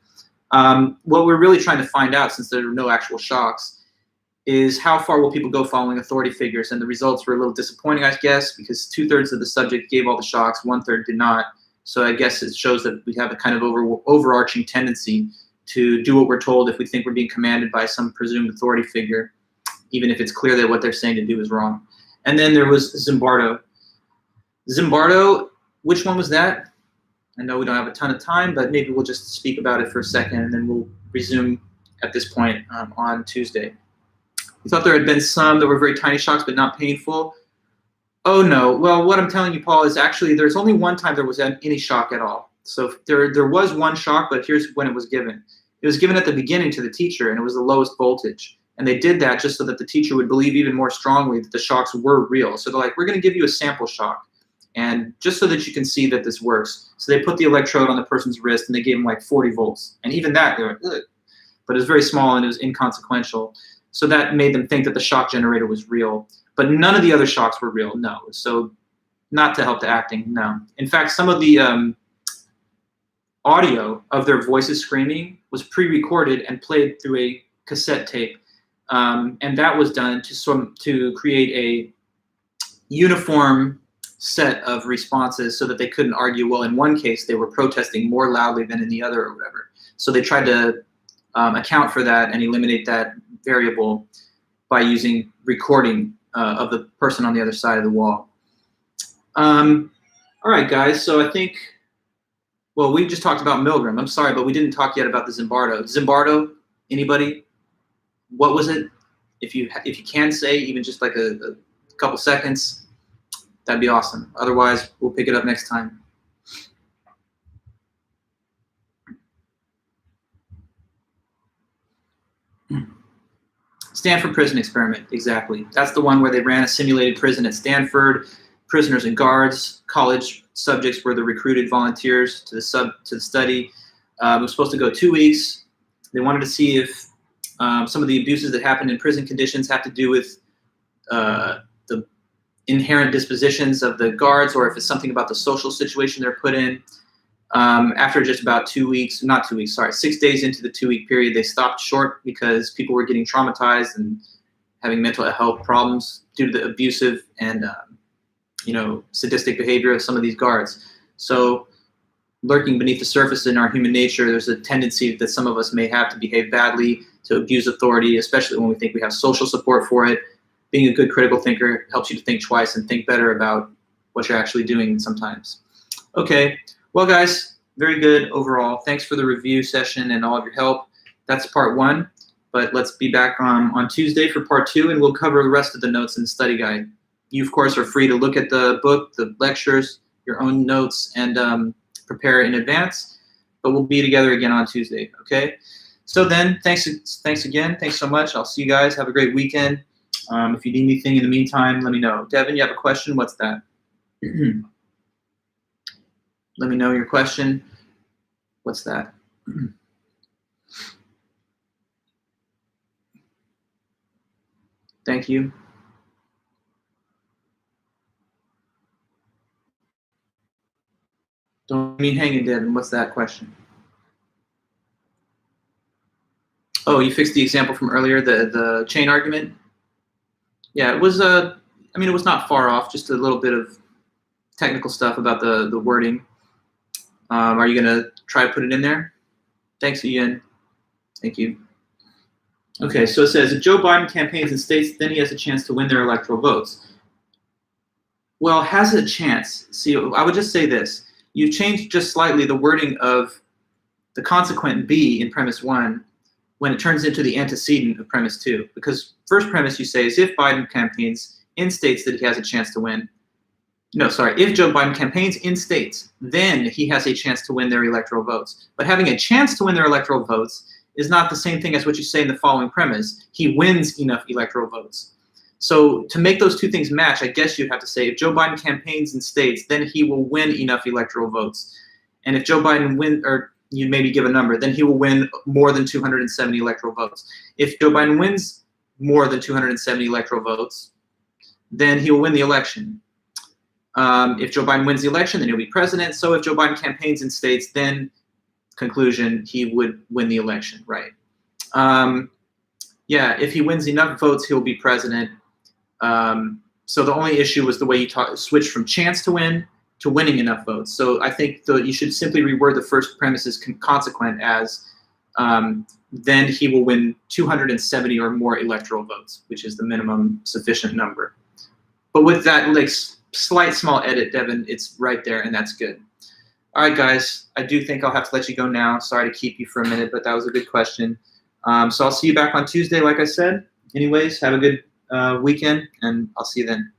what we're really trying to find out, since there were no actual shocks, is how far will people go following authority figures? And the results were a little disappointing, I guess, because 2/3 of the subject gave all the shocks, 1/3 did not. So I guess it shows that we have a kind of overarching tendency to do what we're told if we think we're being commanded by some presumed authority figure, even if it's clear that what they're saying to do is wrong. And then there was Zimbardo. Zimbardo, which one was that? I know we don't have a ton of time, but maybe we'll just speak about it for a second, and then we'll resume at this point on Tuesday. We thought there had been some that were very tiny shocks, but not painful. Oh, no. Well, what I'm telling you, Paul, is actually there's only one time there was any shock at all. So there was one shock, but here's when it was given. It was given at the beginning to the teacher, and it was the lowest voltage. And they did that just so that the teacher would believe even more strongly that the shocks were real. So they're like, we're going to give you a sample shock, and just so that you can see that this works. So they put the electrode on the person's wrist, and they gave him like 40 volts. And even that, they were like, ugh. But it was very small, and it was inconsequential. So that made them think that the shock generator was real. But none of the other shocks were real, no. So not to help the acting, no. In fact, some of the audio of their voices screaming was pre-recorded and played through a cassette tape. And that was done to create a uniform set of responses so that they couldn't argue, well, in one case, they were protesting more loudly than in the other or whatever. So they tried to account for that and eliminate that variable by using recording of the person on the other side of the wall. All right, guys, so I think, well, we just talked about Milgram. I'm sorry, but we didn't talk yet about the Zimbardo. Zimbardo, anybody? What was it? If you can say, even just like a couple seconds, that'd be awesome. Otherwise, we'll pick it up next time. Stanford Prison Experiment, exactly. That's the one where they ran a simulated prison at Stanford. Prisoners and guards, college subjects were the recruited volunteers to the study. It was supposed to go 2 weeks. They wanted to see if some of the abuses that happened in prison conditions have to do with the inherent dispositions of the guards, or if it's something about the social situation they're put in. After just about 2 weeks, not 2 weeks, sorry, 6 days into the 2-week period, they stopped short because people were getting traumatized and having mental health problems due to the abusive and sadistic behavior of some of these guards. So lurking beneath the surface in our human nature, there's a tendency that some of us may have to behave badly, to abuse authority, especially when we think we have social support for it. Being a good critical thinker helps you to think twice and think better about what you're actually doing sometimes. Okay, well, guys, very good overall. Thanks for the review session and all of your help. That's part 1, but let's be back on Tuesday for part 2, and we'll cover the rest of the notes in the study guide. You, of course, are free to look at the book, the lectures, your own notes, and prepare in advance, but we'll be together again on Tuesday, okay? So then, thanks again. Thanks so much. I'll see you guys. Have a great weekend. If you need anything in the meantime, let me know. Devin, you have a question? What's that? Let me know your question. What's that? Thank you. Don't leave me hanging, Devin. What's that question? Oh, you fixed the example from earlier, the chain argument? Yeah, it was, I mean, it was not far off, just a little bit of technical stuff about the wording. Are you going to try to put it in there? Thanks, Ian. Thank you. Okay, so it says, if Joe Biden campaigns in states, then he has a chance to win their electoral votes. Well, has a chance. See, I would just say this. You've changed just slightly the wording of the consequent B in premise 1 when it turns into the antecedent of premise 2. Because first premise you say is if Biden campaigns in states that he has a chance to win. No, sorry, if Joe Biden campaigns in states, then he has a chance to win their electoral votes. But having a chance to win their electoral votes is not the same thing as what you say in the following premise. He wins enough electoral votes. So to make those two things match, I guess you'd have to say if Joe Biden campaigns in states, then he will win enough electoral votes. And if Joe Biden wins, or you maybe give a number, then he will win more than 270 electoral votes. If Joe Biden wins more than 270 electoral votes, then he will win the election. If Joe Biden wins the election, then he'll be president. So if Joe Biden campaigns in states, then conclusion, he would win the election, right? Yeah, if he wins enough votes, he'll be president. So the only issue was the way you switched from chance to win to winning enough votes. So I think you should simply reword the first premises consequent as then he will win 270 or more electoral votes, which is the minimum sufficient number. But with that like slight small edit, Devin, it's right there, and that's good. All right, guys, I do think I'll have to let you go now. Sorry to keep you for a minute, but that was a good question. So I'll see you back on Tuesday, like I said. Anyways, have a good weekend, and I'll see you then.